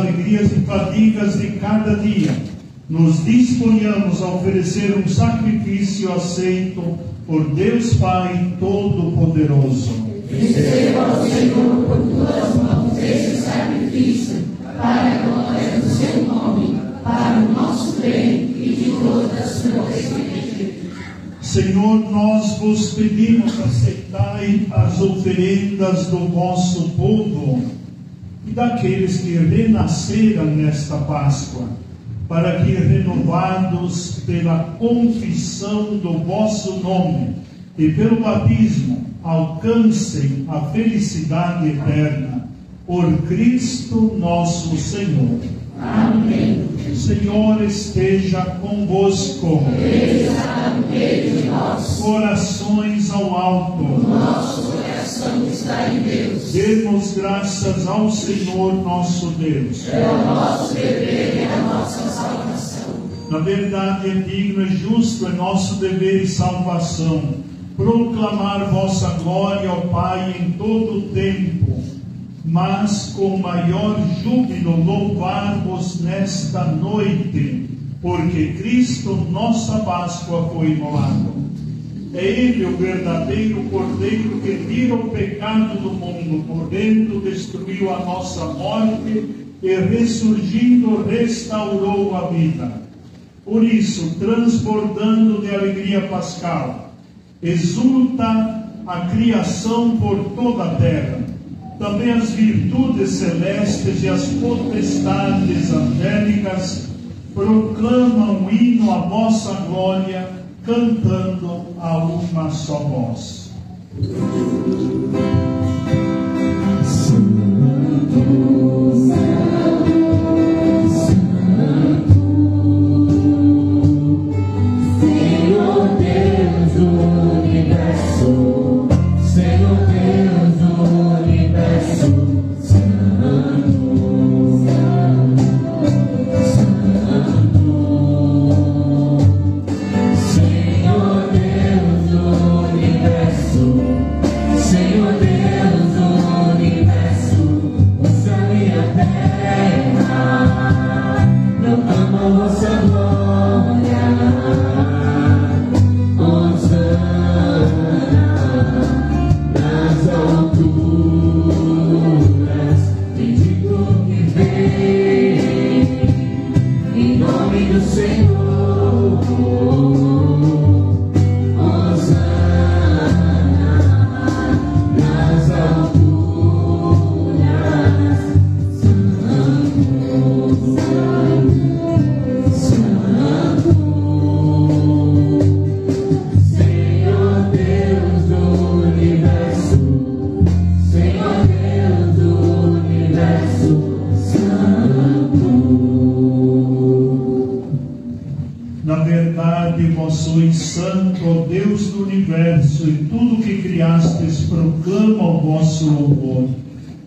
alegrias e fadigas de cada dia, nos disponhamos a oferecer um sacrifício aceito por Deus Pai Todo-Poderoso. Receba ao Senhor por tuas mãos esse sacrifício, para a glória do seu nome, para o nosso bem e de todas as suas. Senhor, nós vos pedimos, aceitai as oferendas do vosso povo e daqueles que renasceram nesta Páscoa, para que, renovados pela confissão do vosso nome e pelo batismo, alcancem a felicidade eterna. Por Cristo nosso Senhor. Amém. O Senhor esteja convosco. Está no meio de nós. Corações ao alto. Nosso coração está em Deus. Demos graças ao Senhor nosso Deus. É o nosso dever e a nossa salvação. Na verdade, é digno e justo, é nosso dever e salvação proclamar vossa glória, ó Pai, em todo o tempo, mas com maior júbilo louvar-vos nesta noite, porque Cristo, nossa Páscoa, foi imolado. É Ele o verdadeiro Cordeiro que tira o pecado do mundo, podendo destruiu a nossa morte e ressurgindo restaurou a vida. Por isso, transbordando de alegria pascal, exulta a criação por toda a terra. Também as virtudes celestes e as potestades angélicas proclamam hino à vossa glória, cantando a uma só voz.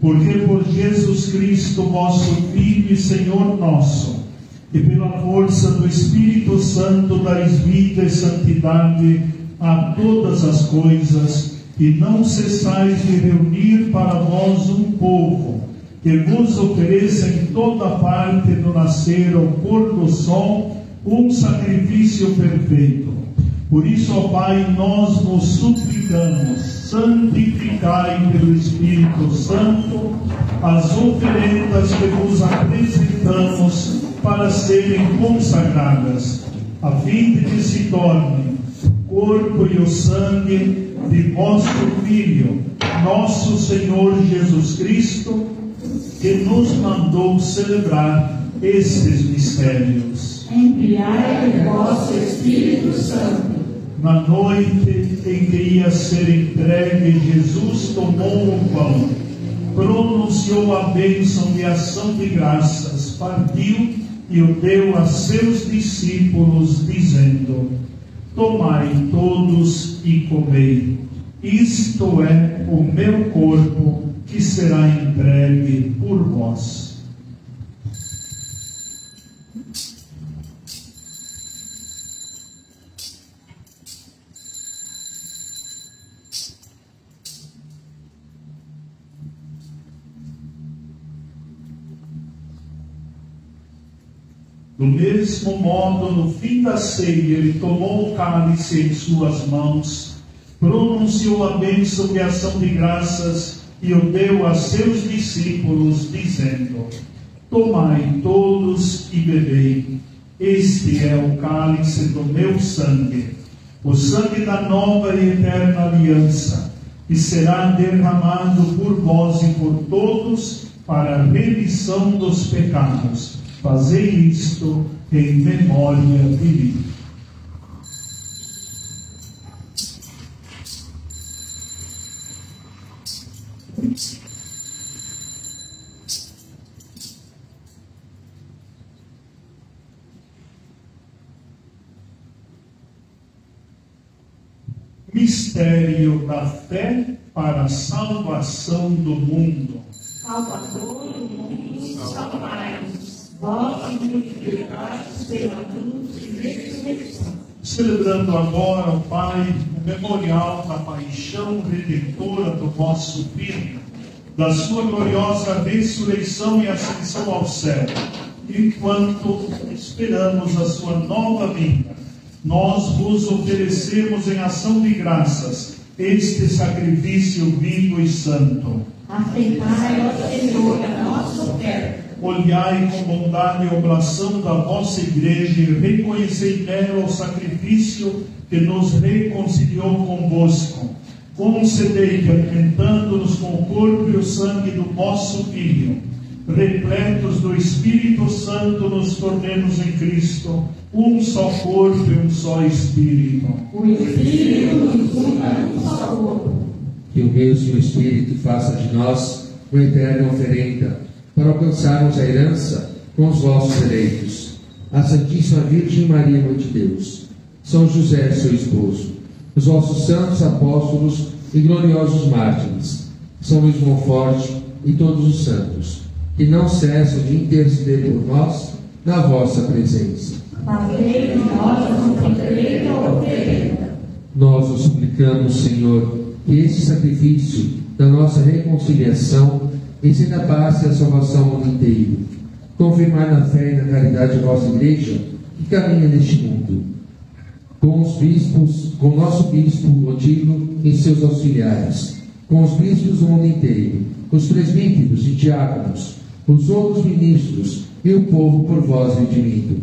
Porque por Jesus Cristo, vosso Filho e Senhor nosso, e pela força do Espírito Santo dais vida e santidade a todas as coisas, e não cessais de reunir para vós um povo, que vos ofereça em toda parte do nascer ao pôr do sol um sacrifício perfeito. Por isso, ó Pai, nós vos suplicamos, santificai pelo Espírito Santo as oferendas que vos apresentamos para serem consagradas, a fim de que se tornem o corpo e o sangue de vosso Filho, nosso Senhor Jesus Cristo, que nos mandou celebrar estes mistérios. Enviai o vosso Espírito Santo. Na noite em que ia ser entregue, Jesus tomou o pão, pronunciou a bênção de ação de graças, partiu e o deu a seus discípulos, dizendo: tomai todos e comei. Isto é o meu corpo, que será entregue por vós. Do mesmo modo, no fim da ceia, ele tomou o cálice em suas mãos, pronunciou a bênção de ação de graças e o deu a seus discípulos, dizendo: tomai todos e bebei. Este é o cálice do meu sangue, o sangue da nova e eterna aliança, que será derramado por vós e por todos para a remissão dos pecados. Fazei isto em memória de mim. Mistério da fé para a salvação do mundo. Salvador do mundo, salvai-nos, vós que multiplicastes pela cruz e ressurreição. Celebrando agora, ó Pai, o memorial da paixão redentora do vosso Filho, da sua gloriosa ressurreição e ascensão ao céu, enquanto esperamos a sua nova vinda, nós vos oferecemos em ação de graças este sacrifício vivo e santo. Aceitai, ó Senhor, a nossa oferta. Olhai com bondade a oblação da vossa igreja e reconhecei nela o sacrifício que nos reconciliou convosco. Concedei que, alimentando-nos com o corpo e o sangue do vosso Filho, repletos do Espírito Santo, nos tornemos em Cristo um só corpo e um só Espírito. O Espírito nos une um só corpo. Que o mesmo Espírito faça de nós uma eterna oferenda, para alcançarmos a herança com os vossos eleitos. A Santíssima Virgem Maria, Mãe de Deus, São José, seu esposo, os vossos santos apóstolos e gloriosos mártires, São Luís Monforte e todos os santos, que não cessam de interceder por nós na vossa presença. Fazei de nós uma perfeita oferenda. Nós os suplicamos, Senhor, que esse sacrifício da nossa reconciliação ensina a paz e a salvação ao mundo inteiro. Confirmai na fé e na caridade a vossa igreja, que caminha neste mundo. Com os bispos, com o nosso bispo Odilo e seus auxiliares, com os bispos do mundo inteiro, os presbíteros e diáconos, os outros ministros e o povo por vós redimido.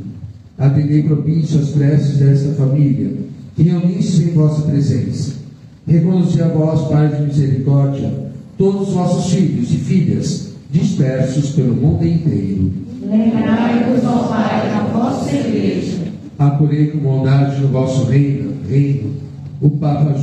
Atendei propício às preces desta família, que reunisse em vossa presença. Reconduzi a vós, Pai de misericórdia, todos os vossos filhos e filhas dispersos pelo mundo inteiro. Lembrai-vos, ó Pai, da vossa igreja. Acolhei com bondade no vosso reino o Papa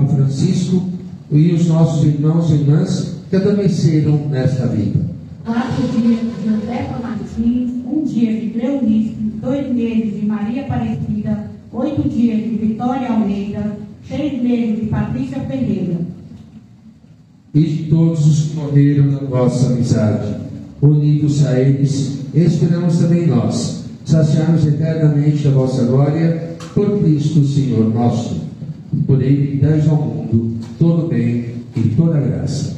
Francisco e os nossos irmãos e irmãs que adormeceram nesta vida. 4 dias de Josefa Martins, 1 dia de Cleonice, 2 meses de Maria Aparecida, 8 dias de Vitória Almeida, 6 meses de Patrícia Ferreira. E de todos os que morreram na vossa amizade, unidos a eles, esperamos também nós, saciar-nos eternamente da vossa glória, por Cristo Senhor nosso. Por ele dais ao mundo todo bem e toda graça.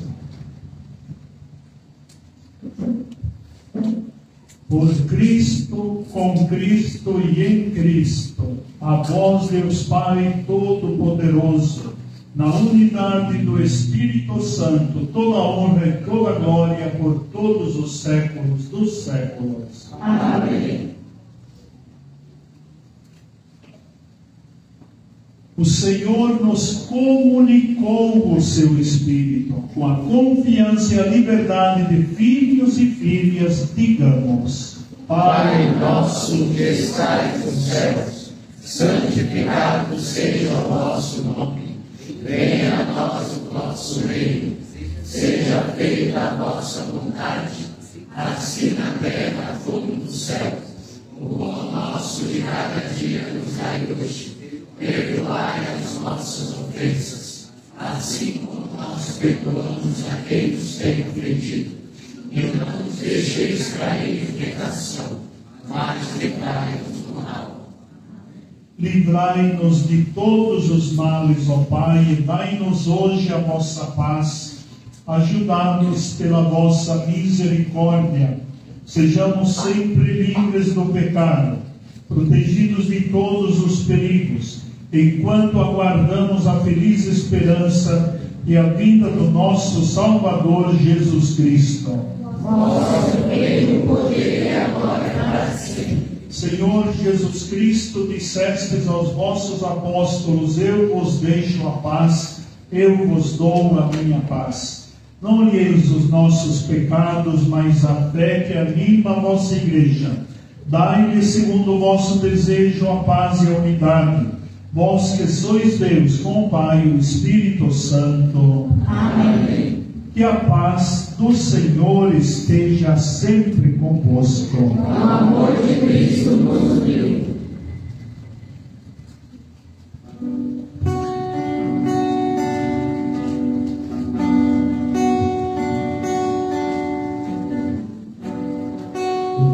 Por Cristo, com Cristo e em Cristo, a vós, Deus Pai Todo-Poderoso, na unidade do Espírito Santo, toda a honra e toda a glória por todos os séculos dos séculos. Amém. O Senhor nos comunicou o seu Espírito. Com a confiança e a liberdade de filhos e filhas, digamos: Pai nosso que estais nos céus, santificado seja o vosso nome. Venha a nós o vosso reino. Seja feita a vossa vontade, assim na terra como no céu. O pão nosso de cada dia nos dai hoje. Perdoai as nossas ofensas, assim como nós perdoamos a quem nos tem ofendido. E não nos deixeis cair em tentação, mas livrai-nos do mal. Livrai-nos de todos os males, ó Pai, e dai-nos hoje a vossa paz. Ajudai-nos pela vossa misericórdia, sejamos sempre livres do pecado, protegidos de todos os perigos, enquanto aguardamos a feliz esperança e a vinda do nosso Salvador Jesus Cristo. Vosso reino, poder e glória para sempre. Senhor Jesus Cristo, dissestes aos vossos apóstolos: eu vos deixo a paz, eu vos dou a minha paz. Não olheis os nossos pecados, mas a fé que anima a vossa igreja. Dai-lhe, segundo o vosso desejo, a paz e a unidade. Vós que sois Deus, com o Pai e o Espírito Santo. Amém. Que a paz do Senhor esteja sempre convosco. O amor de Cristo nos uniu.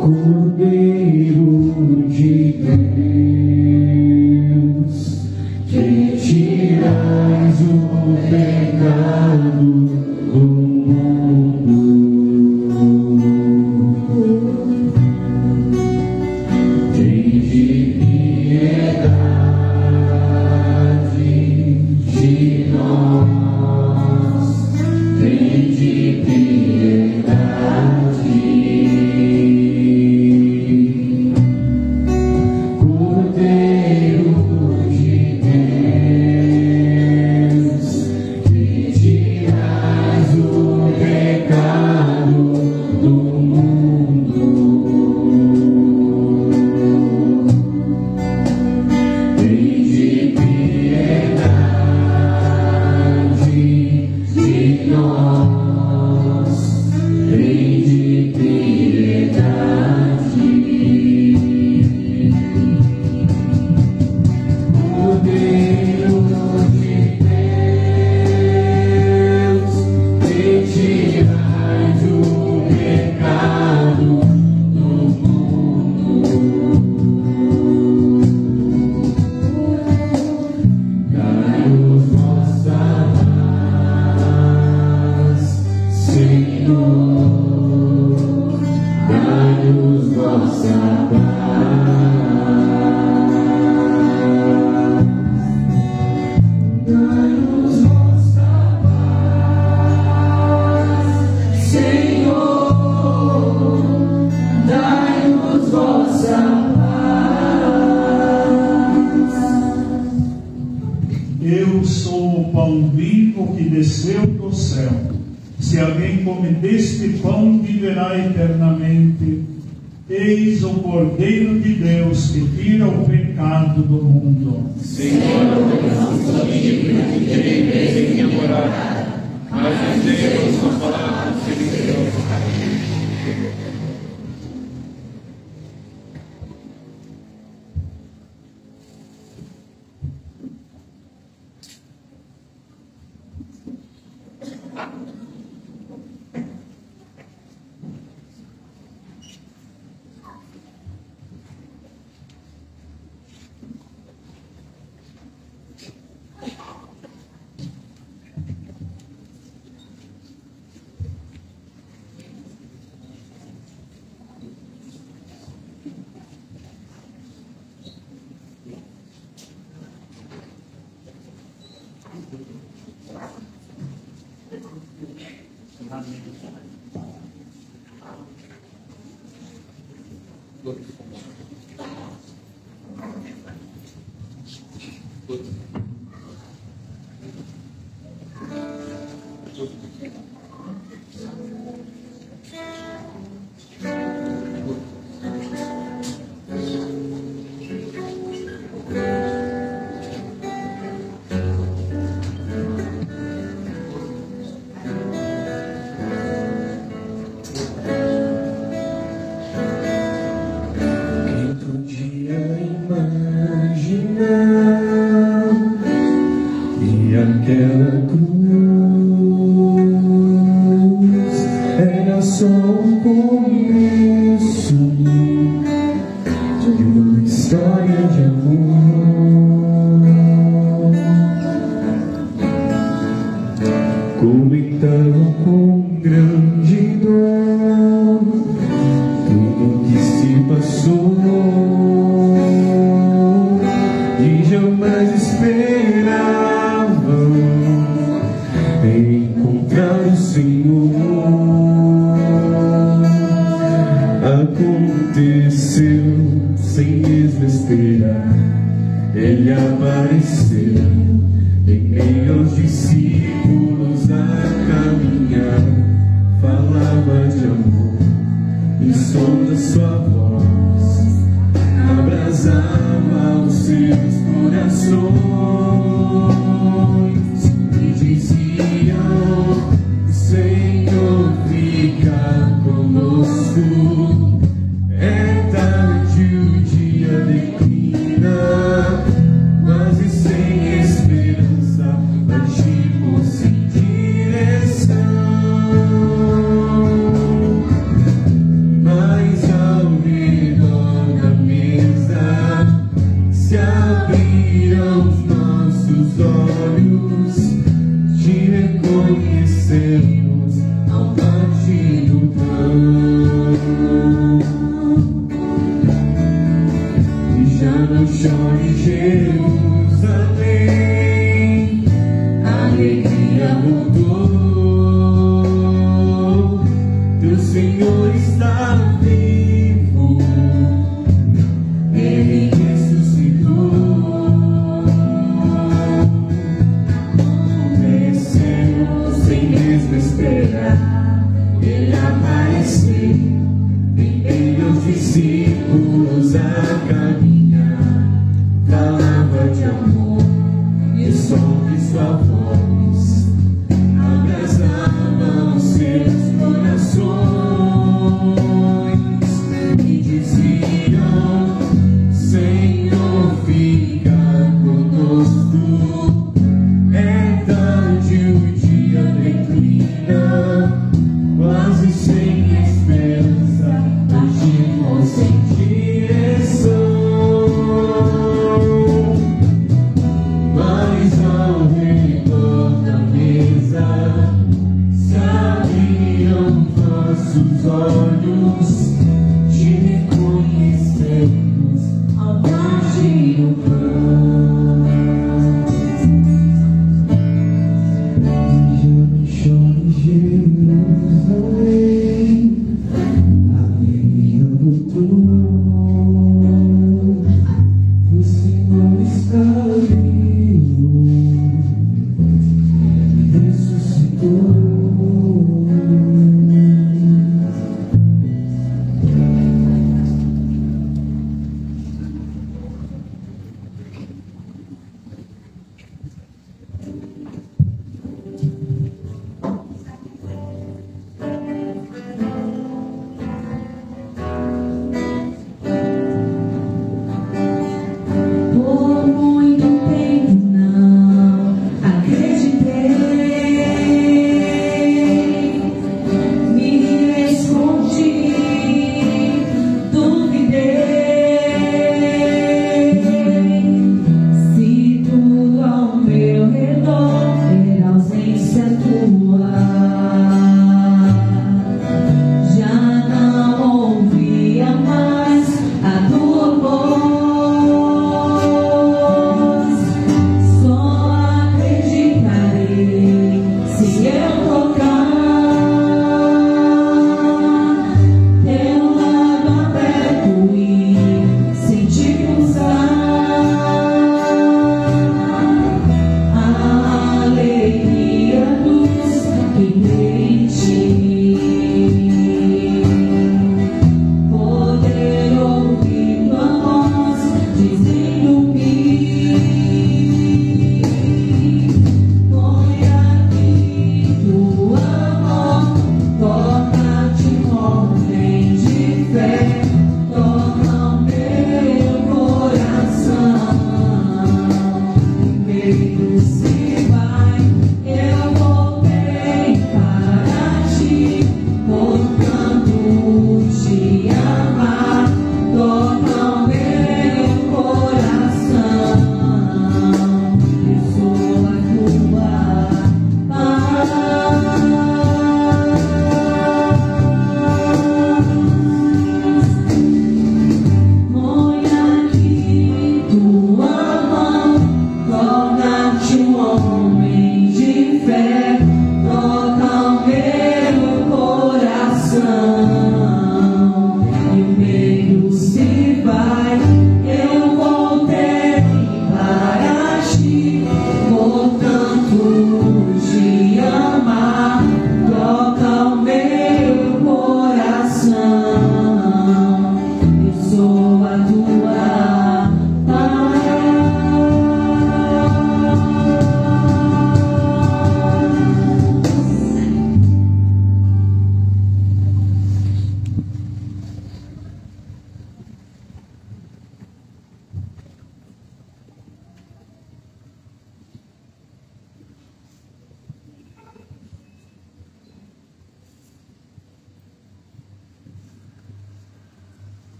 Cordeiro de Deus, que tirais o pecado do mundo, tende piedade de nós, tende piedade. Eu sou o pão vivo que desceu do céu. Se alguém comer deste pão, viverá eternamente. Eis o Cordeiro de Deus que tira o pecado do mundo. Senhor, não sou digno de ter em minha morada, mas dizemos uma palavra do Senhor. Senhor. Aconteceu sem mesmo esperar, Ele apareceu em meio aos discípulos a caminhar. Falava de amor, e o som da sua voz abrasava os seus corações e diziam: Senhor, fica conosco. É tarde, o dia declina, quase sem esperança, partimos sem direção. Mas ao redor da mesa se abriram os nossos olhos, te reconhecemos ao partir do pão. E já no chão de Jerusalém a alegria voltou. Teu Senhor está vivo, Ele ressuscitou. Desceu sem mesmo esperar, Ele apareceu em meio aos discípulos a caminhar. Falava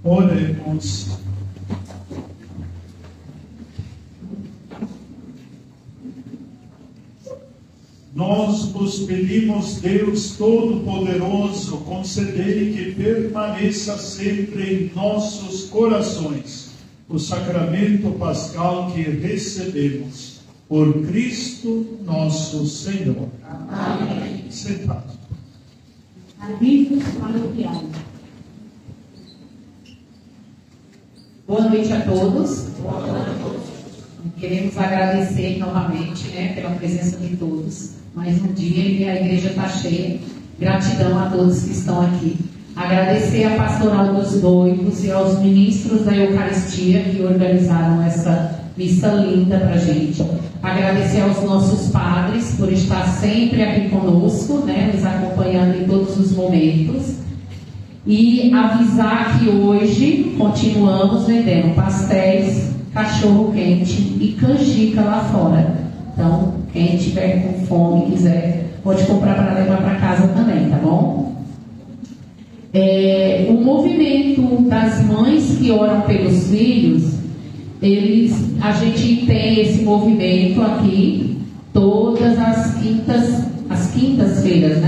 Oremos. Nós vos pedimos, Deus Todo-Poderoso, concedei que permaneça sempre em nossos corações o sacramento pascal que recebemos. Por Cristo nosso Senhor. Amém. Sentados. Avisos paroquiais. Boa noite a todos. Queremos agradecer novamente, pela presença de todos. Mais um dia e a igreja está cheia. Gratidão a todos que estão aqui. Agradecer à Pastoral dos Noivos e aos ministros da Eucaristia que organizaram essa missa linda para a gente. Agradecer aos nossos padres por estar sempre aqui conosco, nos acompanhando em todos os momentos. E avisar que hoje continuamos vendendo pastéis, cachorro-quente e canjica lá fora. Então, quem estiver com fome, quiser, pode comprar para levar para casa também, tá bom? O movimento das mães que oram pelos filhos, a gente tem esse movimento aqui todas as quintas-feiras,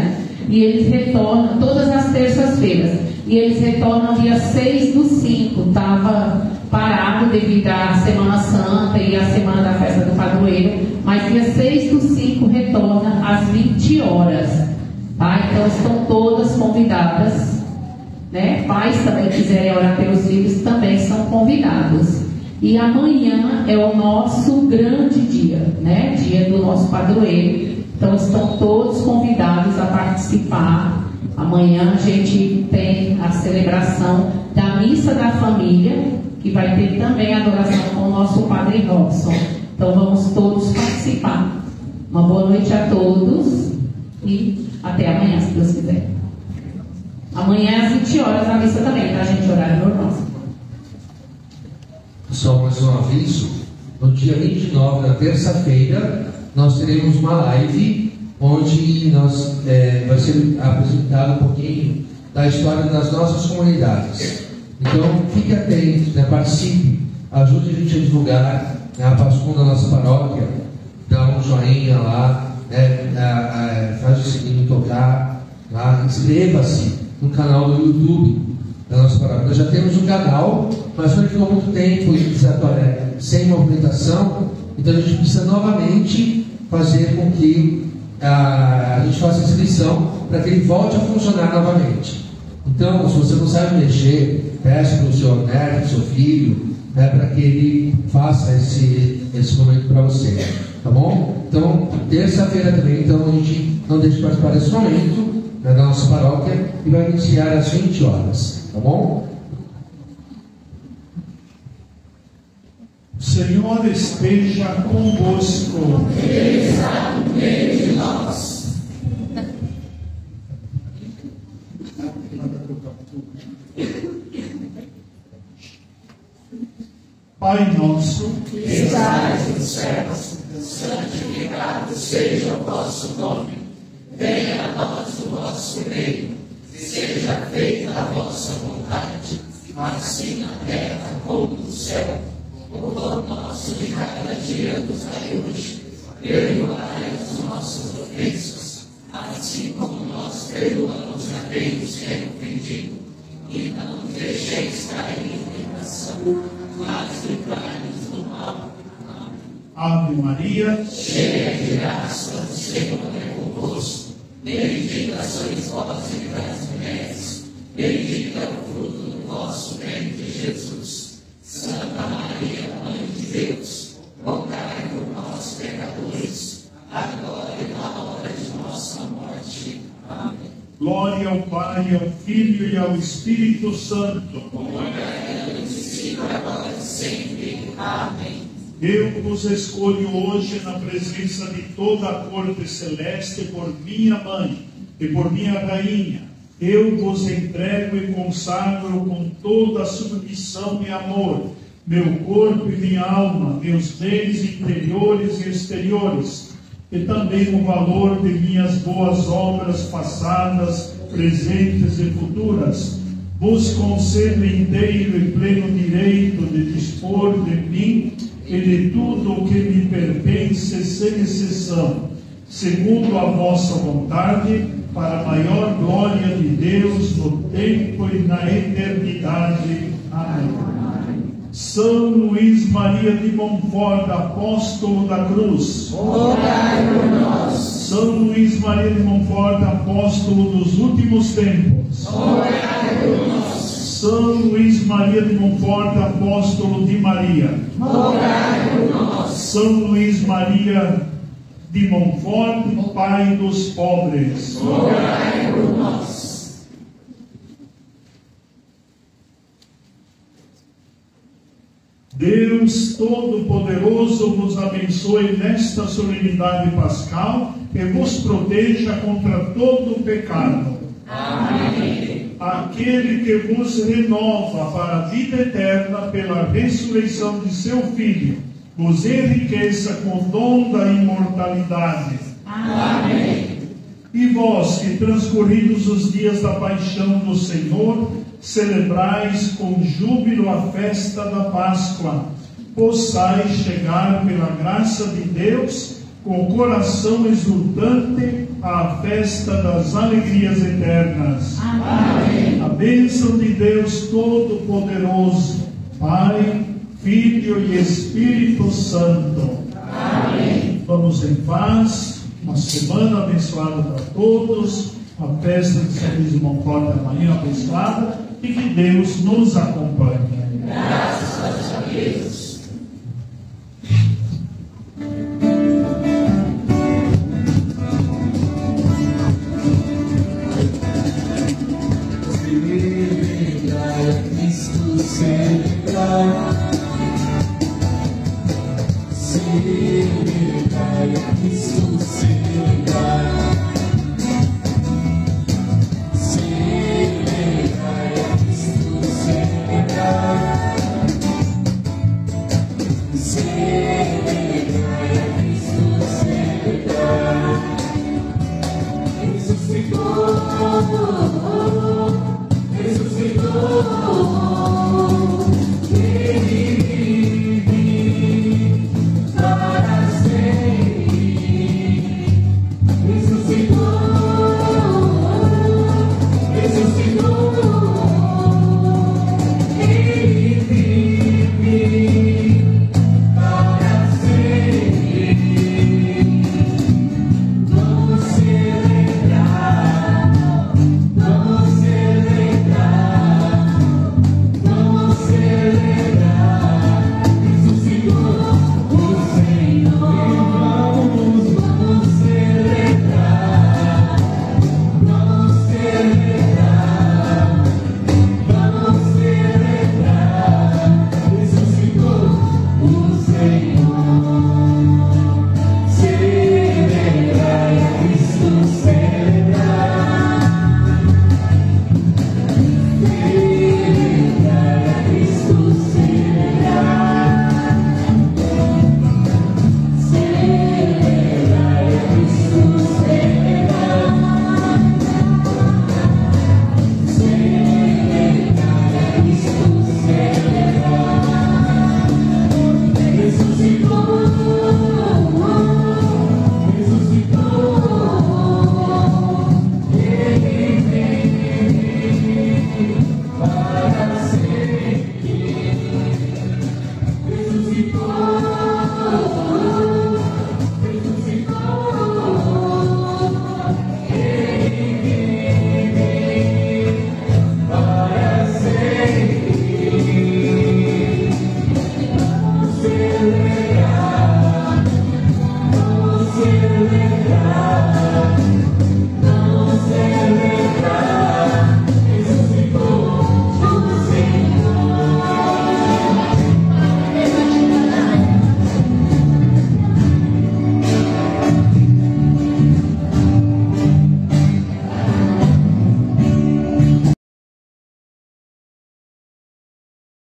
E eles retornam todas as terças-feiras. E eles retornam dia 6/5. Estava parado devido à Semana Santa e à Semana da Festa do Padroeiro. Mas dia 6/5 retorna às 20 horas. Tá? Então estão todas convidadas. Pais também quiserem orar pelos filhos também são convidados. E amanhã é o nosso grande dia, Dia do nosso padroeiro. Então estão todos convidados a participar. Amanhã a gente tem a celebração da Missa da Família, que vai ter também a adoração com o nosso Padre Robson. Então vamos todos participar. Uma boa noite a todos e até amanhã, se Deus quiser. Amanhã às 20 horas a missa também, tá, gente? Horário normal. Só mais um aviso: no dia 29, na terça-feira, nós teremos uma live onde vai ser apresentado um pouquinho da história das nossas comunidades. Então, fique atento, participe, ajude a gente a divulgar a Pascum da nossa paróquia, dá um joinha lá, faz o sininho tocar, inscreva-se no canal do YouTube da nossa paróquia. Nós já temos um canal, mas ele ficou muito tempo sem movimentação, então a gente precisa novamente fazer com que a gente faça inscrição para que ele volte a funcionar novamente. Então, se você não sabe mexer, peça para o seu neto, para o seu filho, para que ele faça esse momento para você, tá bom? Então, terça-feira também, então a gente não deixe de participar desse momento da nossa paróquia e vai iniciar às 20 horas, tá bom? O Senhor esteja convosco. Ele está no meio de nós. Pai nosso, que estais nos céus, santificado seja o vosso nome. Venha a nós o vosso reino. Seja feita a vossa vontade, assim na terra como no céu. O pão nosso de cada dia nos dai hoje. Perdoai as nossas ofensas, assim como nós perdoamos a quem nos tem ofendido. E não nos deixeis cair em tentação, mas livrai-nos do mal. Ave Maria, cheia de graça, o Senhor é convosco. Bendita sois vós entre as mulheres, bendito é o fruto do vosso ventre, Jesus. Santa Maria, Mãe de Deus, rogai por nós, pecadores, agora e na hora de nossa morte. Amém. Glória ao Pai, ao Filho e ao Espírito Santo. Como era no princípio, agora e sempre. Amém. Eu vos escolho hoje na presença de toda a corte celeste por minha mãe e por minha rainha. Eu vos entrego e consagro com toda a submissão e amor meu corpo e minha alma, meus bens interiores e exteriores, e também o valor de minhas boas obras passadas, presentes e futuras, vos concedo inteiro e pleno direito de dispor de mim e de tudo o que me pertence, sem exceção, segundo a vossa vontade, para a maior glória de Deus no tempo e na eternidade. Amém. São Luís Maria de Montfort, apóstolo da cruz, rogai por nós. São Luís Maria de Montfort, apóstolo dos últimos tempos, rogai por nós. São Luís Maria de Montfort, apóstolo de Maria, rogai por nós. São Luís Maria de Montfort, pai dos pobres, rogai por nós. Deus Todo-Poderoso vos abençoe nesta solenidade pascal e vos proteja contra todo o pecado. Amém. Aquele que vos renova para a vida eterna pela ressurreição de seu Filho, vos enriqueça com o dom da imortalidade. Amém. E vós, que transcorridos os dias da paixão do Senhor, celebrais com júbilo a festa da Páscoa, possais chegar pela graça de Deus com o coração exultante à festa das alegrias eternas. Amém. A bênção de Deus Todo-Poderoso, Pai, Filho e Espírito Santo. Amém. Vamos em paz. Uma semana abençoada para todos, a festa de São Luís de Montfort amanhã abençoada, e que Deus nos acompanhe. Graças a Deus. Celebrai, Cristo celebrai. Celebrai, Cristo